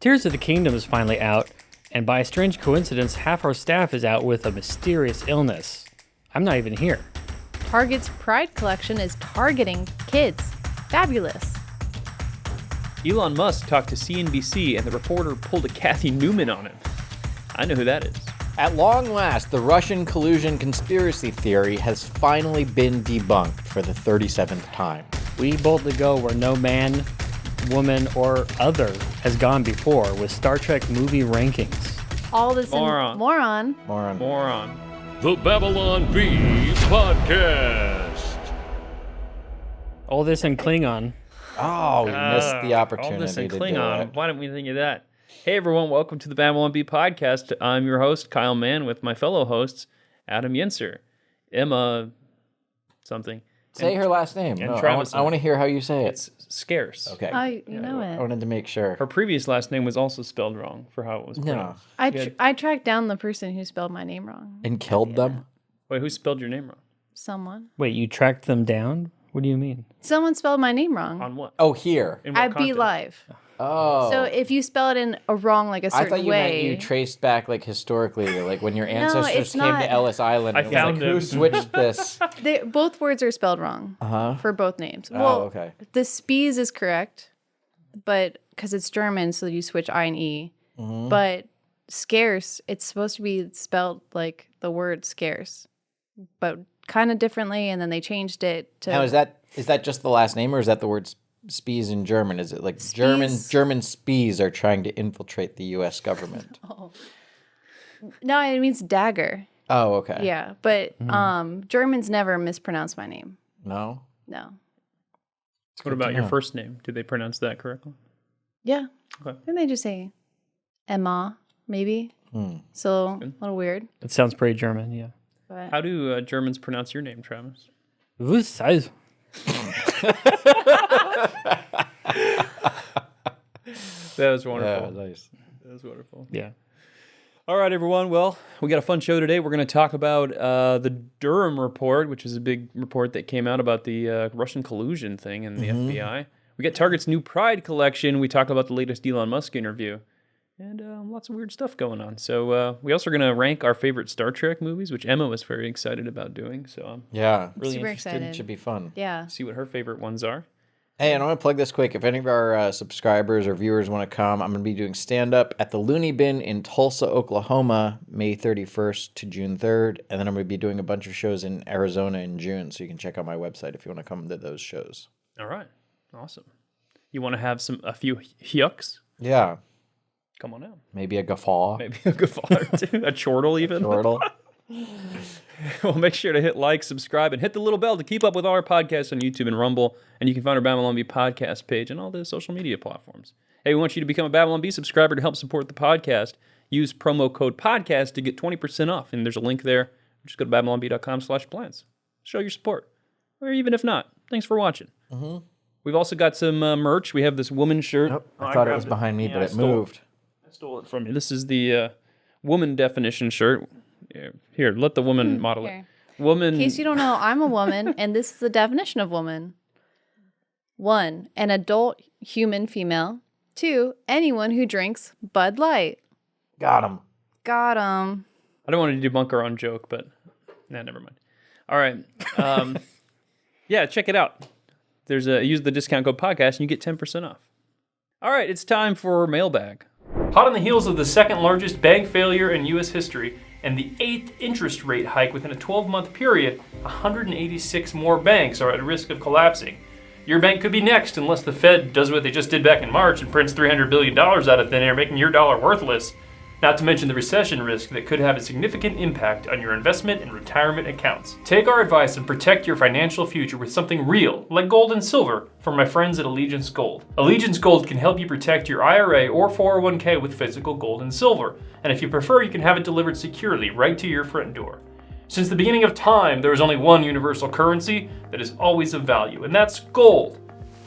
Tears of the Kingdom is finally out, and by a strange coincidence, half our staff is out with a mysterious illness. I'm not even here. Target's Pride collection is targeting kids. Fabulous. Elon Musk talked to CNBC and the reporter pulled a Kathy Newman on him. I know who that is. At long last, the Russian collusion conspiracy theory has finally been debunked for the 37th time. We boldly go where no man, woman, or other has gone before with Star Trek movie rankings. All this Moron. Moron. The Babylon Bee Podcast. All this in Klingon. Oh, we missed the opportunity all this in to Klingon. do it. Why didn't we think of that? Hey everyone, welcome to the Babylon Bee Podcast. I'm your host, Kyle Mann, with my fellow hosts, Adam Yinser, Emma something. Say her last name. and No, Travis. I want to hear how you say it. It's Scarce. Okay. You know I it. wanted to make sure. Her previous last name was also spelled wrong for how it was No. pronounced. I tracked down the person who spelled my name wrong. And killed them? Wait, who spelled your name wrong? Someone. Wait, you tracked them down? What do you mean? Someone spelled my name wrong. On what? Oh, here. In what At Be context? Live. Oh. So if you spell it in a wrong, like a I certain thought you way. meant you traced back, like, historically, like when your ancestors it's came not. to Ellis Island. I and it was found like, them. who switched this? Both words are spelled wrong for both names. Well, okay. the Spies is correct, but because it's German, so you switch I and E. But scarce, it's supposed to be spelled like the word scarce, but kind of differently, and then they changed it to. Now, is that just the last name, or is that the word spies in German? Is it like Spies. German spies are trying to infiltrate the U.S. government? No, it means dagger. Oh, okay. Yeah, but Germans never mispronounce my name. No? No. What about your first name? Did they pronounce that correctly? Yeah. Okay. Then they just say Emma, maybe. So a little weird. It sounds pretty German, yeah. But How do Germans pronounce your name, Travis? Was heißt? That was wonderful. nice. That was wonderful. Yeah. All right, everyone. Well, we got a fun show today. We're going to talk about the Durham Report, which is a big report that came out about the Russian collusion thing in the FBI. We got Target's new Pride collection. We talk about the latest Elon Musk interview. And lots of weird stuff going on. So we also are going to rank our favorite Star Trek movies, which Emma was very excited about doing. So I'm Yeah. really super interested excited. It should be fun. Yeah. to see what her favorite ones are. Hey, and I want to plug this quick. If any of our subscribers or viewers want to come, I'm going to be doing stand-up at the Looney Bin in Tulsa, Oklahoma, May 31st to June 3rd. And then I'm going to be doing a bunch of shows in Arizona in June. So you can check out my website if you want to come to those shows. All right. Awesome. You want to have a few yucks? Yeah. Come on out. Maybe a guffaw. Maybe a guffaw or two. A chortle even. Chortle. Well, make sure to hit like, subscribe, and hit the little bell to keep up with all our podcasts on YouTube and Rumble. And you can find our Babylon Bee podcast page on all the social media platforms. Hey, we want you to become a Babylon Bee subscriber to help support the podcast. Use promo code podcast to get 20% off. And there's a link there. Just go to babylonbee.com/plans. Show your support. Or even if not, thanks for watching. We've also got some merch. We have this woman shirt. Nope, I thought it was behind me, but it moved. I stole it from you. This is the woman definition shirt. Here, let the woman model Here. it. Woman. In case you don't know, I'm a woman, and this is the definition of woman. 1, an adult human female. 2, anyone who drinks Bud Light. Got him. Got 'em. I don't want to debunk our own joke, but never mind. All right. Yeah, check it out. Use the discount code podcast and you get 10% off. All right, it's time for mailbag. Hot on the heels of the second largest bank failure in U.S. history and the 8th interest rate hike within a 12-month period, 186 more banks are at risk of collapsing. Your bank could be next unless the Fed does what they just did back in March and prints $300 billion out of thin air, making your dollar worthless. Not to mention the recession risk that could have a significant impact on your investment and retirement accounts. Take our advice and protect your financial future with something real, like gold and silver, from my friends at Allegiance Gold. Allegiance Gold can help you protect your IRA or 401k with physical gold and silver, and if you prefer, you can have it delivered securely right to your front door. Since the beginning of time, there is only one universal currency that is always of value, and that's gold.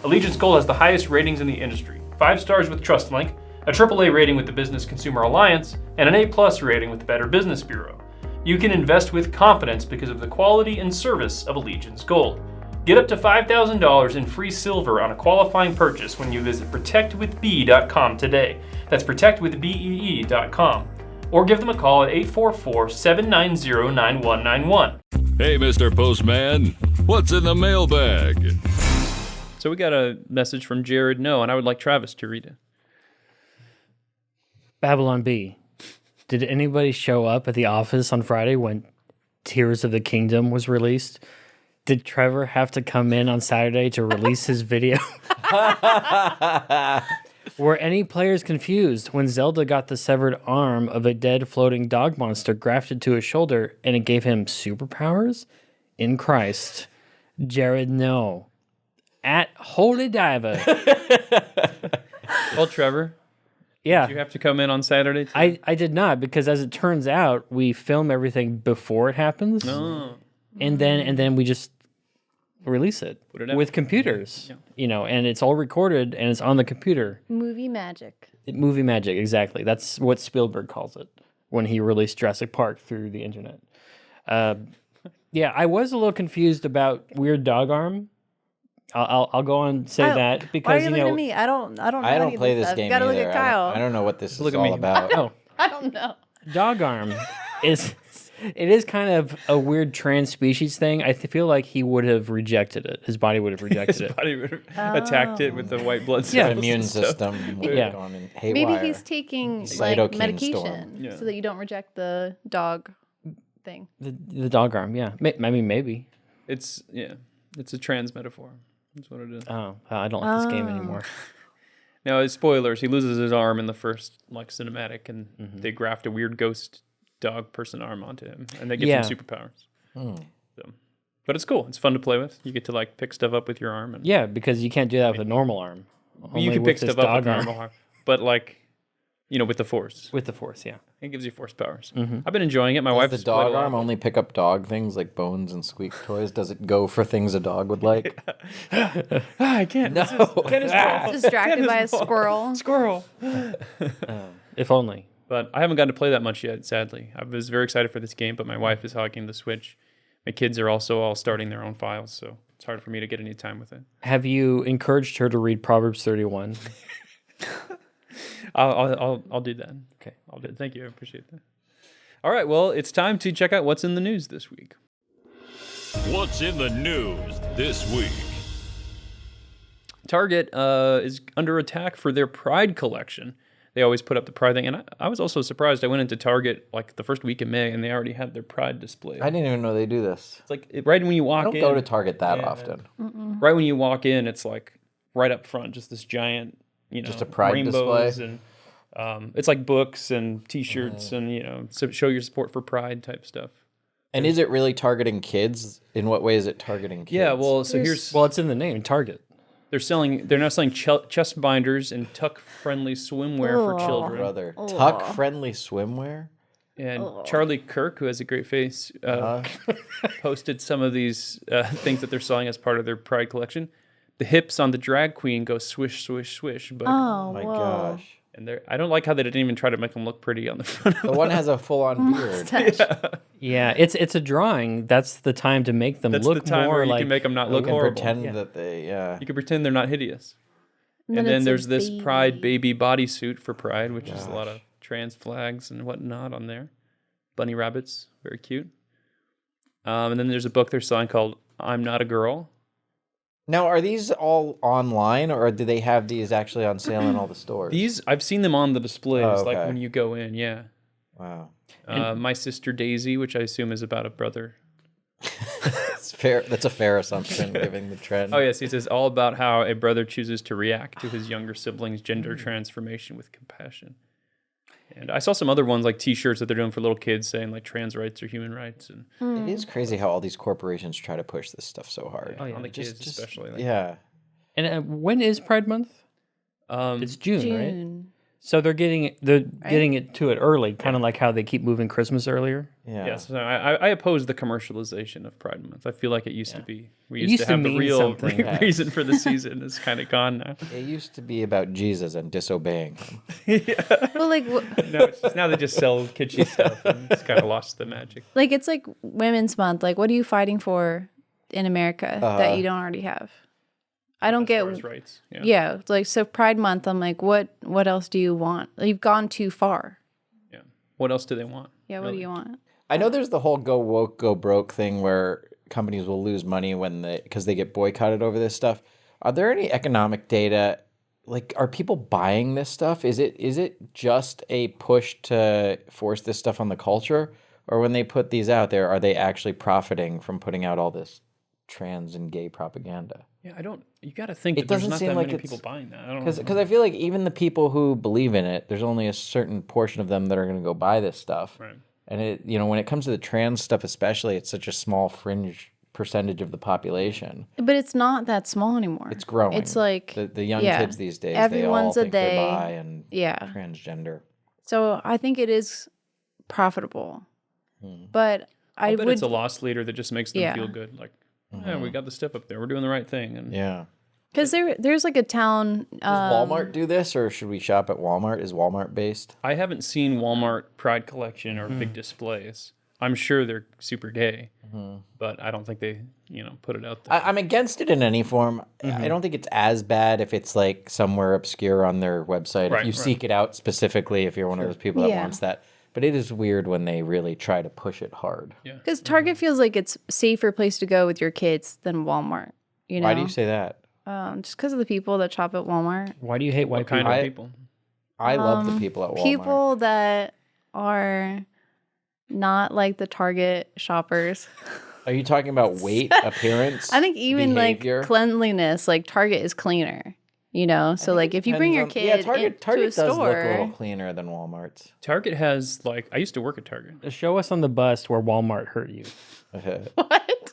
Allegiance Gold has the highest ratings in the industry, 5 stars with TrustLink, a AAA rating with the Business Consumer Alliance, and an A+ rating with the Better Business Bureau. You can invest with confidence because of the quality and service of Allegiance Gold. Get up to $5,000 in free silver on a qualifying purchase when you visit protectwithb.com today. That's protectwithbee.com. Or give them a call at 844-790-9191. Hey, Mr. Postman, what's in the mailbag? So we got a message from Jared No, and I would like Travis to read it. Babylon B. Did anybody show up at the office on Friday when Tears of the Kingdom was released? Did Trevor have to come in on Saturday to release his video? Were any players confused when Zelda got the severed arm of a dead floating dog monster grafted to his shoulder and it gave him superpowers? In Christ. Jared No. At Holy Diver. Well, Trevor, Yeah. did you have to come in on Saturday too? I did not, because as it turns out, we film everything before it happens. Oh. And then we just release it, Put it out. with computers. Yeah. You know, and it's all recorded and it's on the computer. Movie magic. Movie magic, exactly. That's what Spielberg calls it when he released Jurassic Park through the internet. Yeah, I was a little confused about Weird Dog Arm. I'll go on and say that Why are because you looking at me? I don't know. I don't any of play this stuff. game You gotta either. look at Kyle. I don't know what this Look is at me. all about. oh, I don't know. Dog Arm is kind of a weird trans species thing. I feel like he would have rejected it. His body would have rejected it. Body would have attacked it with the white blood cells. Yeah. Immune and stuff. system. would have Yeah. gone in haywire. Maybe he's taking like Cytokine medication storm. Yeah. so that you don't reject the dog thing. The dog arm, yeah. I mean, maybe. It's a trans metaphor. That's what it is. Oh, I don't like this game anymore. Now, spoilers. He loses his arm in the first cinematic, and they graft a weird ghost dog person arm onto him, and they give him superpowers. So, but it's cool. It's fun to play with. You get to pick stuff up with your arm, and Yeah, because you can't do that with a normal arm. you Only can with pick this stuff up dog with your normal arm, but with the force. With the force, yeah. It gives you force powers. I've been enjoying it. My wife Does the dog arm only pick up dog things like bones and squeak toys? Does it go for things a dog would like? I can't. No. Distracted by a squirrel. Squirrel. If only. But I haven't gotten to play that much yet, sadly. I was very excited for this game, but my wife is hogging the Switch. My kids are also all starting their own files, so it's hard for me to get any time with it. Have you encouraged her to read Proverbs 31? I'll do that. Okay. I'll do it. Thank you. I appreciate that. All right. Well, it's time to check out what's in the news this week. What's in the news this week? Target is under attack for their Pride collection. They always put up the Pride thing, and I was also surprised. I went into Target the first week of May, and they already had their Pride display. I didn't even know they do this. It's right when you walk I don't in. go to Target that often. Right when you walk in, it's right up front, just this giant, Just a Pride rainbows display? and it's like books and T-shirts and so show your support for Pride type stuff. And is it really targeting kids? In what way is it targeting kids? Yeah, well, so here's Well, it's in the name, Target. they're now selling chest binders and tuck-friendly swimwear for children. brother. Tuck-friendly swimwear? And Charlie Kirk, who has a great face, posted some of these things that they're selling as part of their Pride collection. The hips on the drag queen go swish, swish, swish. But Oh My whoa. gosh. and I don't like how they didn't even try to make them look pretty on the front. The one has a full-on beard. Yeah, it's a drawing. That's the time to make them That's look the time more where you like can make them not You look can horrible. pretend that they, You can pretend they're not hideous. And then then it's a there's this baby. Pride baby bodysuit for Pride, which is a lot of trans flags and whatnot on there. Bunny rabbits, very cute. And then there's a book they're selling called "I'm Not a Girl." Now, are these all online, or do they have these actually on sale in all the stores? These I've seen them on the displays, Oh, okay. like when you go in. Yeah. Wow. My Sister Daisy, which I assume is about a brother. It's fair. That's a fair assumption, given the trend. Oh yes, he says all about how a brother chooses to react to his younger sibling's gender transformation with compassion. And I saw some other ones like T-shirts that they're doing for little kids, saying trans rights or human rights, and It is crazy how all these corporations try to push this stuff so hard. Oh, yeah. on the kids especially. Yeah. And when is Pride Month? It's June, right? June. So they're getting it to it early, kind of like how they keep moving Christmas earlier. Yeah. Yes, no, I oppose the commercialization of Pride Month. I feel like it used to be. We used used to to have the mean real something. reason for the season. It's kind of gone now. It used to be about Jesus and disobeying him. Well, No, it's just, now they just sell kitschy stuff, and it's kind of lost the magic. it's like Women's Month. What are you fighting for in America that you don't already have? I don't As get far as rights. Yeah. yeah, it's like so Pride Month. I'm like, what else do you want? You've gone too far. Yeah. What else do they want? Yeah, what do really? you want? I know there's the whole go woke, go broke thing where companies will lose money because they get boycotted over this stuff. Are there any economic data? Like, are people buying this stuff? Is it just a push to force this stuff on the culture? Or when they put these out there, are they actually profiting from putting out all this trans and gay propaganda? Yeah, you got to think It that there's doesn't not seem that like many it's- people buying that. I don't Because know. I feel like even the people who believe in it, there's only a certain portion of them that are going to go buy this stuff. Right. And when it comes to the trans stuff especially, it's such a small fringe percentage of the population. But it's not that small anymore. It's growing. It's like The young yeah, kids these days, everyone's they all a think they're they. bi and Yeah. transgender. So I think it is profitable. But I I bet would it's a loss leader that just makes them Yeah. feel good. Like, yeah, we got the step up there. We're doing the right thing. And Yeah. because there's like a town. Does Walmart do this, or should we shop at Walmart? Is Walmart based? I haven't seen Walmart Pride Collection or big displays. I'm sure they're super gay, but I don't think they, put it out there. I'm against it in any form. I don't think it's as bad if it's like somewhere obscure on their website. Right, if you right. seek it out specifically, if you're one of those people that Yeah. wants that. But it is weird when they really try to push it hard. Yeah. Because Target feels like it's a safer place to go with your kids than Walmart. You know, Why do you say that? just because of the people that shop at Walmart. Why do you hate white What kind people? of people? I love the people at Walmart. People that are not like the Target shoppers. Are you talking about weight, appearance? I think even behavior? like cleanliness, like Target is cleaner. So like if you bring your kid Target to a does look a little store, cleaner than Walmart's. Target has I used to work at Target. Show us on the bus where Walmart hurt you. what?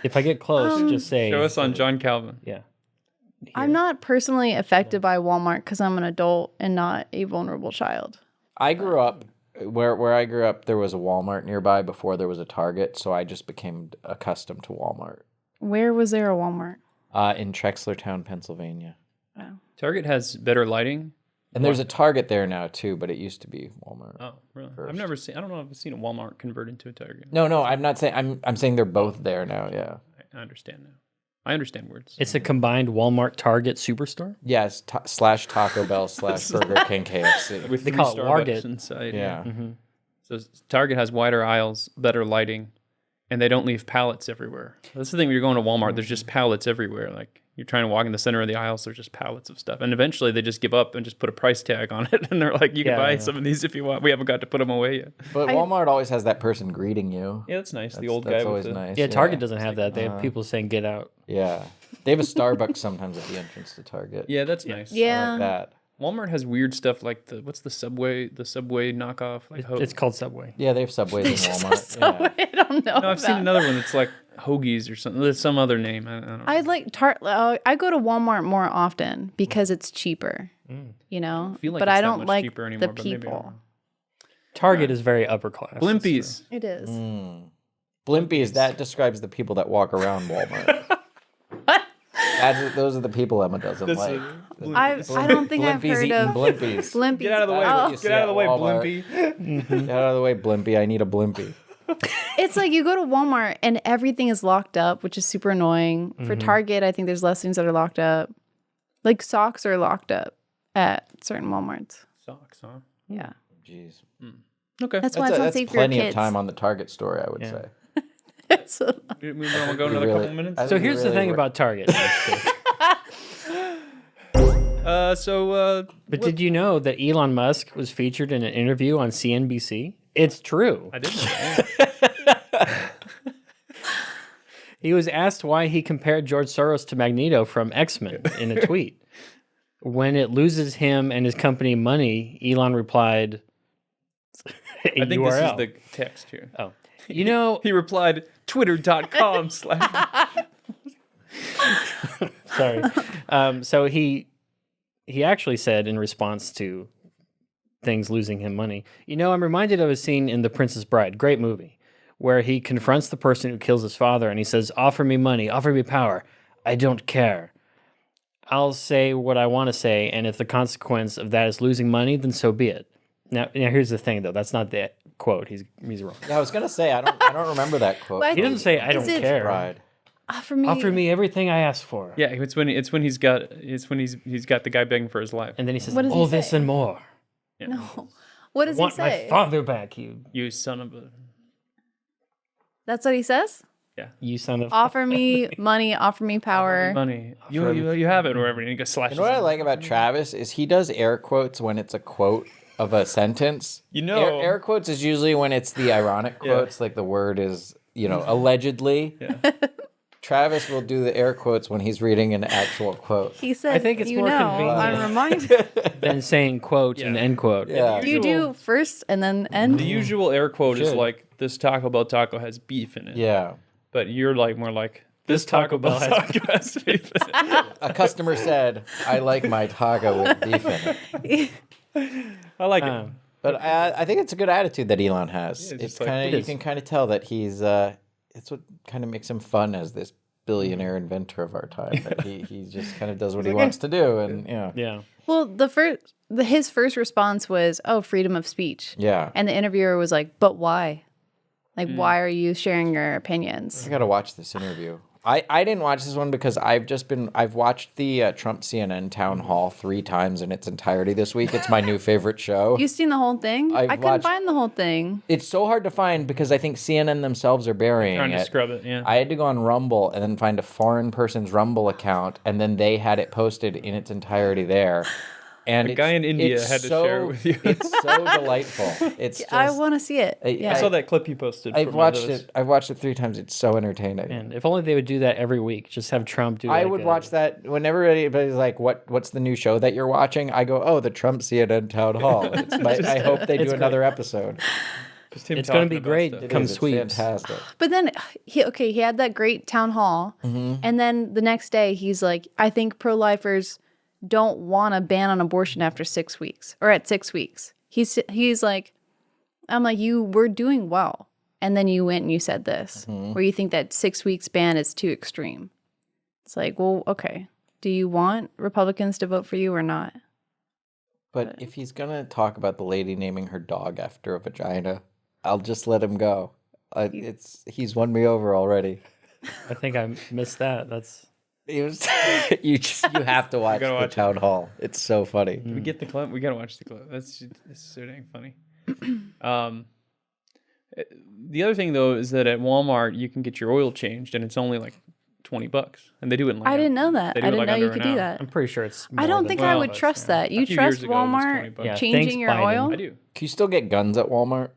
If I get close, just say. Show us on John Calvin. Yeah. I'm not personally affected by Walmart because I'm an adult and not a vulnerable child. I grew up where I grew up. There was a Walmart nearby before there was a Target, so I just became accustomed to Walmart. Where was there a Walmart? In Trexlertown, Pennsylvania. Wow. Target has better lighting. And there's a Target there now too, but it used to be Walmart. Oh, really? I've never seen. I don't know if I've seen a Walmart convert into a Target. No, I'm not saying. I'm saying they're both there now. Yeah. I understand now. I understand words. It's a combined Walmart Target superstore. Yes. / Taco Bell / Burger King KFC. With They 3 call it Starbucks Warget. inside. Yeah. So Target has wider aisles, better lighting, and they don't leave pallets everywhere. That's the thing. When you're going to Walmart, there's just pallets everywhere. Like you're trying to walk in the center of the aisles, there's just pallets of stuff. And eventually, they just give up and just put a price tag on it, and they're like, "You can Yeah, buy yeah. some of these if you want. We haven't got to put them away yet." But Walmart always has that person greeting you. Yeah, that's nice. The That's- old that's guy always with the nice. Yeah, Target doesn't have that. They have people saying "Get out." Yeah. They have a Starbucks sometimes at the entrance to Target. Yeah, that's nice. I Yeah. like that. Walmart has weird stuff like what's the Subway knockoff? Like It's called Subway. Yeah, they have Subways in Walmart. So I don't know. no, I've seen another one that's like Hoagies or something. There's some other name. I don't know. I like I go to Walmart more often because it's cheaper. I feel like but it's I that don't much like cheaper anymore, the but maybe I'm people. wrong. Target is very upper class. that's Blimpies. It is. Blimpies, that describes the people that walk around Walmart. Those are the people Emma doesn't like. I don't think I've Blimpies heard eating of Blimpies. Blimpies. Get out of the way. Oh. you see Get out of at the way, Walmart. Blimpy. Get out of the way, Blimpy. I need a Blimpy. It's like you go to Walmart and everything is locked up, which is super annoying. For Target, I think there's less things that are locked up. Like socks are locked up at certain Walmarts. Socks, huh? Yeah. Jeez. Okay. That's why it's not That's safe for your plenty of kids. time on the Target story, I would say. It's a- We want to go another Really- couple minutes. I So think here's the really thing were- about Target. But did you know that Elon Musk was featured in an interview on CNBC? It's true. I didn't know. He was asked why he compared George Soros to Magneto from X-Men in a tweet. When it loses him and his company money, Elon replied, I think this is the text here. Oh. You know, He replied, twitter.com/ sorry. So he actually said in response to things losing him money, I'm reminded of a scene in The Princess Bride, great movie, where he confronts the person who kills his father and he says, offer me money, offer me power. I don't care. I'll say what I want to say, and if the consequence of that is losing money, then so be it. Now here's the thing, though. That's not the quote. He's wrong. Yeah, I was gonna say I don't remember that quote. Well, I He doesn't say, I Is don't it- care. Bride. Offer me. Offer me everything I asked for. Yeah, it's when he's got the guy begging for his life. And then he says, What does he all this say? and more. Yeah. No. What does I want he say? my father back, You son of a. That's what he says? you son of... Offer me money, offer me power. Money. You have it or whatever. And he goes slashes. You know what I like about Travis is he does air quotes when it's a quote of a sentence. You know. Air quotes is usually when it's the ironic quotes, like the word is, allegedly. Yeah. Travis will do the air quotes when he's reading an actual quote. He said, I think it's more convenient. I'm reminded. Than saying quote and end quote. Yeah. Do you do first and then end? The usual air quote is Should. like, this Taco Bell taco has beef in it. Yeah. But you're like more like, this Taco Bell taco has beef in it. A customer said, I like my taco with beef in it. I like it. But I think it's a good attitude that Elon has. Yeah, It's just like- kind It of you is. can kind of tell that he's it's what kind of makes him fun as this billionaire inventor of our time. That he just kind of does what he wants to do, and Yeah. Well, his first response was, "Oh, freedom of speech." yeah. And the interviewer was like, "But why? Like, why are you sharing your opinions?" I gotta watch this interview. I didn't watch this one because I've watched the Trump CNN town hall 3 times in its entirety this week. It's my new favorite show. You seen the whole thing? I've I couldn't watched- find the whole thing. It's so hard to find because I think CNN themselves are burying Trying to it. scrub it, yeah. I had to go on Rumble and then find a foreign person's Rumble account, and then they had it posted in its entirety there. And A guy in India it's had to share it with you. It's so delightful. It's just, I want to see it. I Yeah. I saw that clip you posted. I've from watched those. it. I've watched it 3 times. It's so entertaining. And if only they would do that every week. Just have Trump do I like would a- watch that whenever anybody's like, "What's the new show that you're watching?" I go, "Oh, the Trump CNN town hall." I hope they do It's another episode. Just him It's going to talking be about great. stuff. It Come is, it's sweeps. fantastic. But then he had that great town hall, and then the next day he's like, "I think pro-lifers don't want a ban on abortion after 6 weeks or at 6 weeks." He's like, I'm like, you were doing well, and then you went and you said this, where you think that 6 weeks ban is too extreme. It's like, well, okay, do you want Republicans to vote for you or not? But if he's gonna talk about the lady naming her dog after a vagina, I'll just let him go. He's won me over already. I think I missed that. That's He was, you have to watch gotta the watch it. town hall. It's so funny. We get the clip. We gotta watch the clip. That's so dang funny. The other thing though is that at Walmart you can get your oil changed and it's only like $20, and they do it in like I didn't know that. They I do it, didn't like, know you under could an do hour. that. I'm pretty sure it's. I more don't than think $12. I would trust that. You A few trust years ago, it was Walmart $20. Yeah, changing thanks, your Biden. oil? I do. Can you still get guns at Walmart?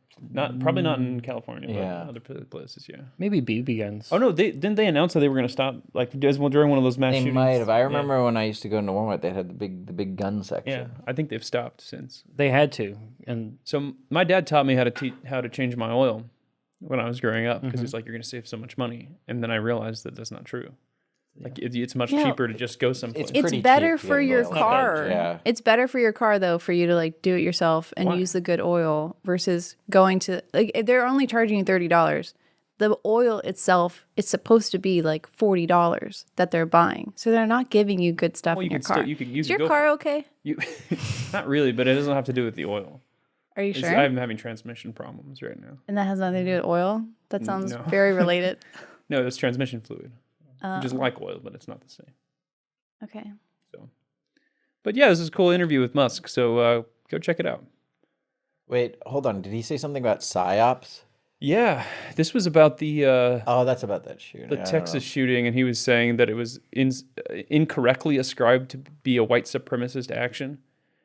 Probably not in California, but Yeah. other places, yeah. Maybe BB guns. Oh no, didn't they announce that they were going to stop like during one of those mass They shootings? might have. I remember when I used to go into Walmart, they had the big gun section. Yeah, I think they've stopped since. They had to, and So my dad taught me how to change my oil when I was growing up because he's like, you're going to save so much money, and then I realized that that's not true. Like it's much Yeah. cheaper to just go someplace. It's pretty better cheap for getting your oil. car. Yeah. It's better for your car though for you to like do it yourself and Why? use the good oil versus going to like if they're only charging you $30. The oil itself is supposed to be like $40 that they're buying. So they're not giving you good stuff Well, in you your can still- car. you can use Is it, your go car okay? You, not really, but it doesn't have to do with the oil. Are you sure? I'm having transmission problems right now. And that has nothing to do with oil? That sounds no. very related. No, it's transmission fluid, which is like oil, but it's not the same. Okay. So, but yeah, this is a cool interview with Musk. So go check it out. Wait, hold on. Did he say something about psyops? Yeah, this was about the Oh, that's about that shooting. I don't Texas shooting, and he was saying that it was incorrectly ascribed to be a white supremacist action.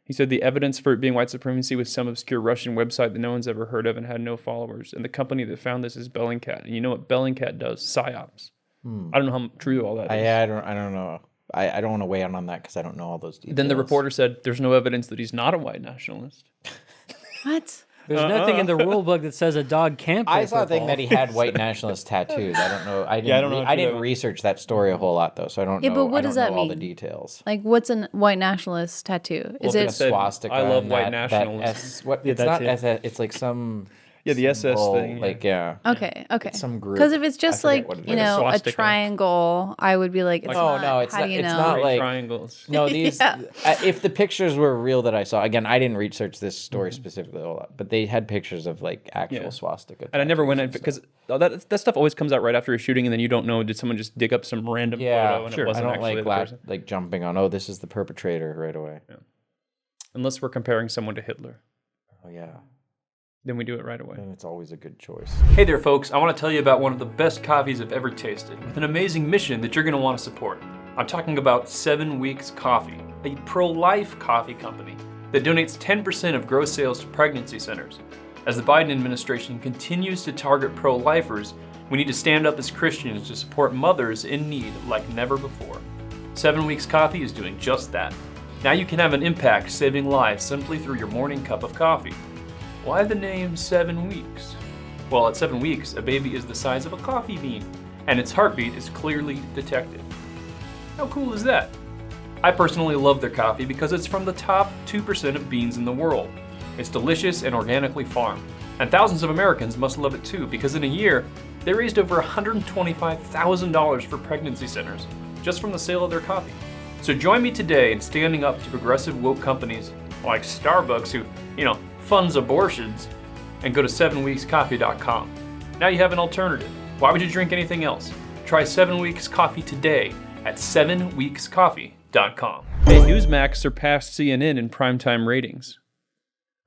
He said the evidence for it being white supremacy was some obscure Russian website that no one's ever heard of and had no followers. And the company that found this is Bellingcat. And you know what Bellingcat does? Psyops. I don't know how true all that is. I don't know. I don't want to weigh in on that because I don't know all those details. Then the reporter said there's no evidence that he's not a white nationalist. What? there's nothing in the rule book that says a dog can't. I play saw a thing football. that he had white nationalist tattoos. I don't know. I didn't. I don't know if I you didn't know. research that story a whole lot though, so I don't Yeah, know. but what I don't does that know all the mean? details. Like what's a white nationalist tattoo? Is Well, it said, Swastika. I love and white that nationalism. S, what? Yeah, It's that not too. S. It's like some. Yeah, the SS symbol, thing. like yeah. Okay. Some group. Because if it's I just forget like, what it you is. know, a Swastika. triangle, I would be like, it's No, not. no, it's how not- do you it's know? not Great like- triangles. No, these. Yeah. If the pictures were real that I saw, again, I didn't research this story specifically a lot, but they had pictures of like actual Yeah. swastika. And I never went in tattoos and because that stuff always comes out right after a shooting, and then you don't know, did someone just dig up some random stuff. Yeah, photo and it I wasn't don't actually like the person? like jumping on. Oh, this is the perpetrator right away. Unless we're comparing someone to Hitler, Oh yeah, then we do it right away. and it's always a good choice. Hey there, folks. I want to tell you about one of the best coffees I've ever tasted with an amazing mission that you're going to want to support. I'm talking about 7 Weeks Coffee, a pro-life coffee company that donates 10% of gross sales to pregnancy centers. As the Biden administration continues to target pro-lifers, we need to stand up as Christians to support mothers in need like never before. 7 Weeks Coffee is doing just that. Now you can have an impact saving lives simply through your morning cup of coffee. Why the name 7 Weeks? Well, at 7 weeks, a baby is the size of a coffee bean, and its heartbeat is clearly detected. How cool is that? I personally love their coffee because it's from the top 2% of beans in the world. It's delicious and organically farmed. And thousands of Americans must love it too because in a year, they raised over $125,000 for pregnancy centers just from the sale of their coffee. So join me today in standing up to progressive woke companies like Starbucks who, funds abortions, and go to 7weekscoffee.com. Now you have an alternative. Why would you drink anything else? Try 7 Weeks Coffee today at 7weekscoffee.com. Hey, Newsmax surpassed CNN in primetime ratings.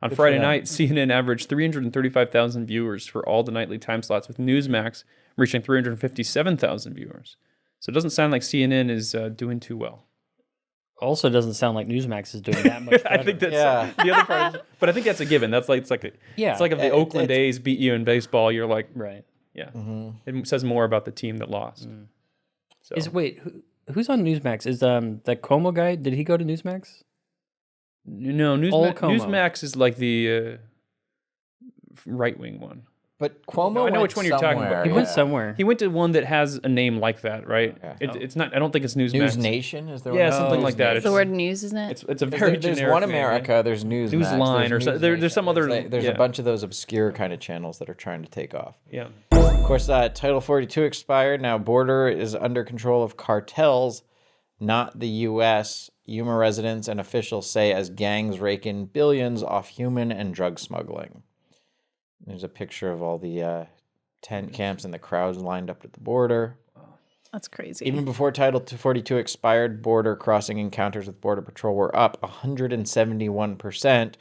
On Friday night, CNN averaged 335,000 viewers for all the nightly time slots, with Newsmax reaching 357,000 viewers. So it doesn't sound like CNN is doing too well. Also, doesn't sound like Newsmax is doing that much better. I think that's Yeah. the other part. But I think that's a given. It's like if the Oakland A's beat you in baseball, you're like, right. yeah. It says more about the team that lost. So. Who's on Newsmax? Is that Como guy? Did he go to Newsmax? No, Newsmax is like the right wing one. But Cuomo, No, I know went which one you're talking somewhere, about. He went somewhere. He went to one that has a name like that, right? Okay. It's not. I don't think it's Newsmax. News Nation is there? Yeah, one? something like that. It's the word news, isn't it? It's a very There's generic one name, America. There's News Newsline or so- there's some other- There's yeah. a bunch of those obscure kind of channels that are trying to take off. Yeah. Of course, Title 42 expired. Now, border is under control of cartels, not the U.S. Yuma residents and officials say as gangs rake in billions off human and drug smuggling. There's a picture of all the tent camps and the crowds lined up at the border. That's crazy. Even before Title 42 expired, border crossing encounters with Border Patrol were up 171%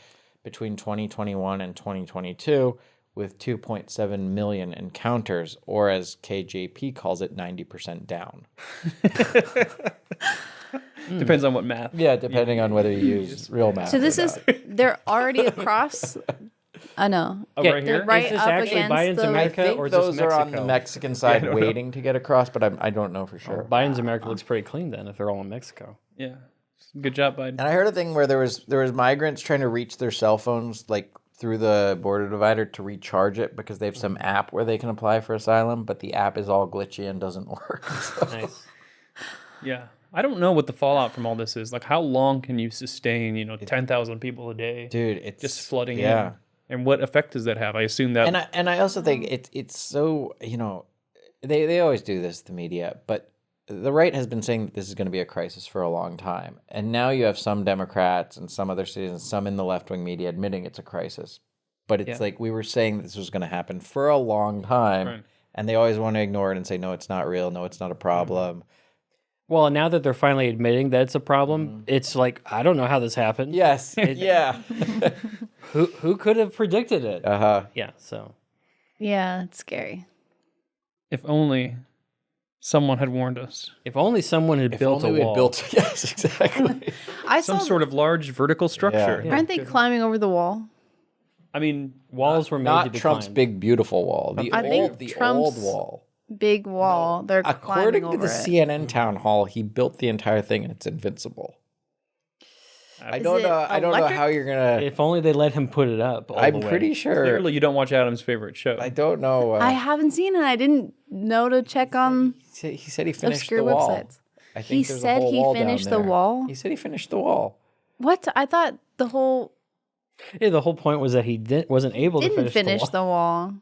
between 2021 and 2022, with 2.7 million encounters, or as KJP calls it, 90% down. Depends on what math. Yeah, depending on whether you use real math. So this or is, not. they're already across. I know. Oh, Yeah, right here. right is this up actually against Biden's the- I America think or is this those are on the Mexico? Mexican side don't know. waiting to get across, but I don't know for sure. Biden's America looks pretty clean then if they're all in Mexico. Yeah. Good job, Biden. And I heard a thing where there was migrants trying to reach their cell phones like through the border divider to recharge it because they have some app where they can apply for asylum, but the app is all glitchy and doesn't work. So. Nice. Yeah. I don't know what the fallout from all this is. Like, how long can you sustain, 10,000 people a day Dude, it's just flooding yeah. in? And what effect does that have? I assume that. And I also think it's so, they always do this, the media, but the right has been saying that this is going to be a crisis for a long time. And now you have some Democrats and some other citizens, some in the left-wing media admitting it's a crisis. But it's like we were saying this was going to happen for a long time. Right. And they always want to ignore it and say, no, it's not real. No, it's not a problem. Well, now that they're finally admitting that it's a problem, it's like, I don't know how this happened. Yes. yeah. Who could have predicted it? Uh-huh. Yeah, so. Yeah, it's scary. If only someone had warned us. If only someone had built a we had wall. yes, exactly. I Some saw. sort of large vertical structure. Yeah. Aren't they climbing over the wall? I mean, Walls were made to Not be Trump's climbed. big, beautiful wall. I think The Trump's- old wall. Big wall. They're According climbing to over the it. CNN town hall, he built the entire thing and it's invincible. I don't it know. I don't know electric? how you're gonna. If only they let him put it up all I'm the way. pretty sure. clearly you don't watch Adam's favorite show. I don't know. I haven't seen it. I didn't know to check on He said he finished obscure the wall. websites. I think He there's a said whole he wall down finished the there. wall? He said he finished the wall. What? I thought the whole Yeah, the whole point was that he wasn't able to Didn't finish the wall. the wall.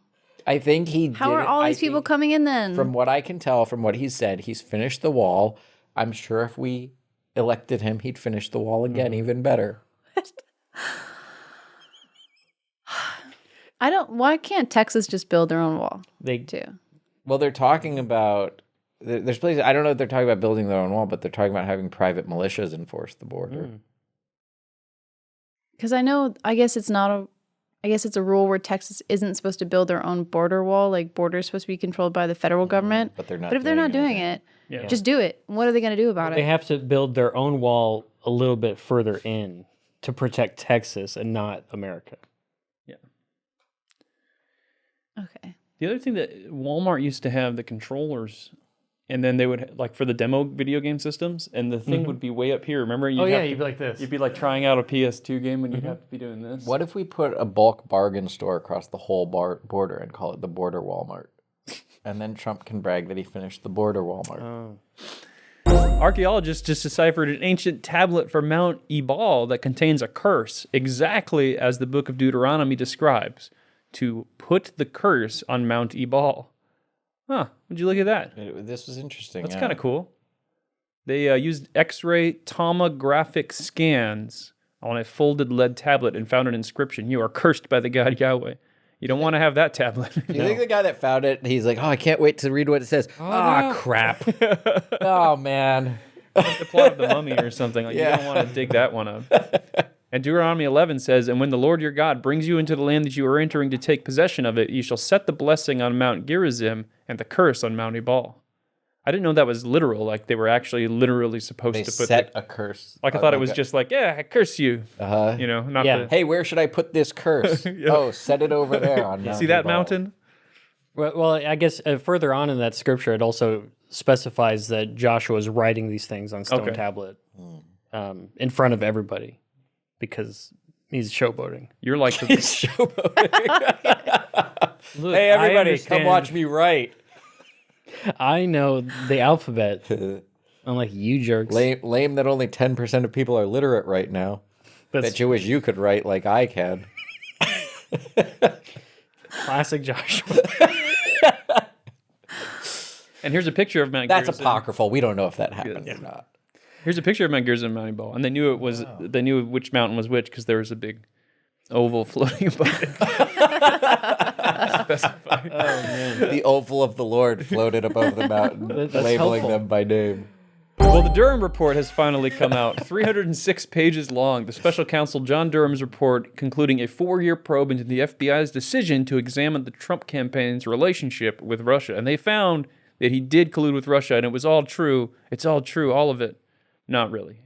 I think he did. How are all these people coming in then? From what I can tell, from what he said, he's finished the wall. I'm sure if we elected him, he'd finish the wall again, even better. Why can't Texas just build their own wall They too? Well, they're talking about, there's places, I don't know if they're talking about building their own wall, but they're talking about having private militias enforce the border. Because I guess it's a rule where Texas isn't supposed to build their own border wall. Like border is supposed to be controlled by the federal government. But they're not. But if they're not doing it, just do it. What are they going to do about They it? have to build their own wall a little bit further in to protect Texas and not America. Yeah. Okay. The other thing that Walmart used to have the controllers, and then they would like for the demo video game systems, and the thing would be way up here. Remember? You'd you'd be like this. You'd be like trying out a PS2 game, and you'd have to be doing this. What if we put a bulk bargain store across the whole border and call it the Border Walmart? And then Trump can brag that he finished the Border Walmart. Archaeologists just deciphered an ancient tablet for Mount Ebal that contains a curse, exactly as the book of Deuteronomy describes, to put the curse on Mount Ebal. Huh, would you look at that? This was interesting. That's kind of cool. They used X-ray tomographic scans on a folded lead tablet and found an inscription. You are cursed by the God Yahweh. You don't want to have that tablet. Do you think the guy that found it, he's like, oh, I can't wait to read what it says. no. Crap. Oh, man. The plot of the Mummy or something. Like, You don't want to dig that one up. And Deuteronomy 11 says, and when the Lord your God brings you into the land that you are entering to take possession of it, you shall set the blessing on Mount Gerizim and the curse on Mount Ebal. I didn't know that was literal. Like they were actually literally supposed They to put set a curse. Like I thought it was just like, yeah, I curse you. You know, not the... Hey, where should I put this curse? Oh, set it over there on Mount See that Ebal. mountain? Well, I guess further on in that scripture, it also specifies that Joshua is writing these things on stone tablet in front of everybody because he's showboating. You're like the... Look, Hey, everybody, come watch me write. I know the alphabet, unlike you jerks. Lame that only 10% of people are literate right now. Bet you wish you could write like I can. Classic Joshua. And here's a picture of Mount That's Gerizim. apocryphal. We don't know if that happened or not. Here's a picture of Mount Gerizim and Mount Ebal. And they knew it was they knew which mountain was which because there was a big oval floating above it. Specified. Oh, man. The oval of the Lord floated above the mountain, That's labeling helpful. them by name. Well, the Durham Report has finally come out, 306 pages long. The special counsel John Durham's report concluding a 4-year probe into the FBI's decision to examine the Trump campaign's relationship with Russia. And they found that he did collude with Russia, and it was all true. It's all true, all of it. Not really.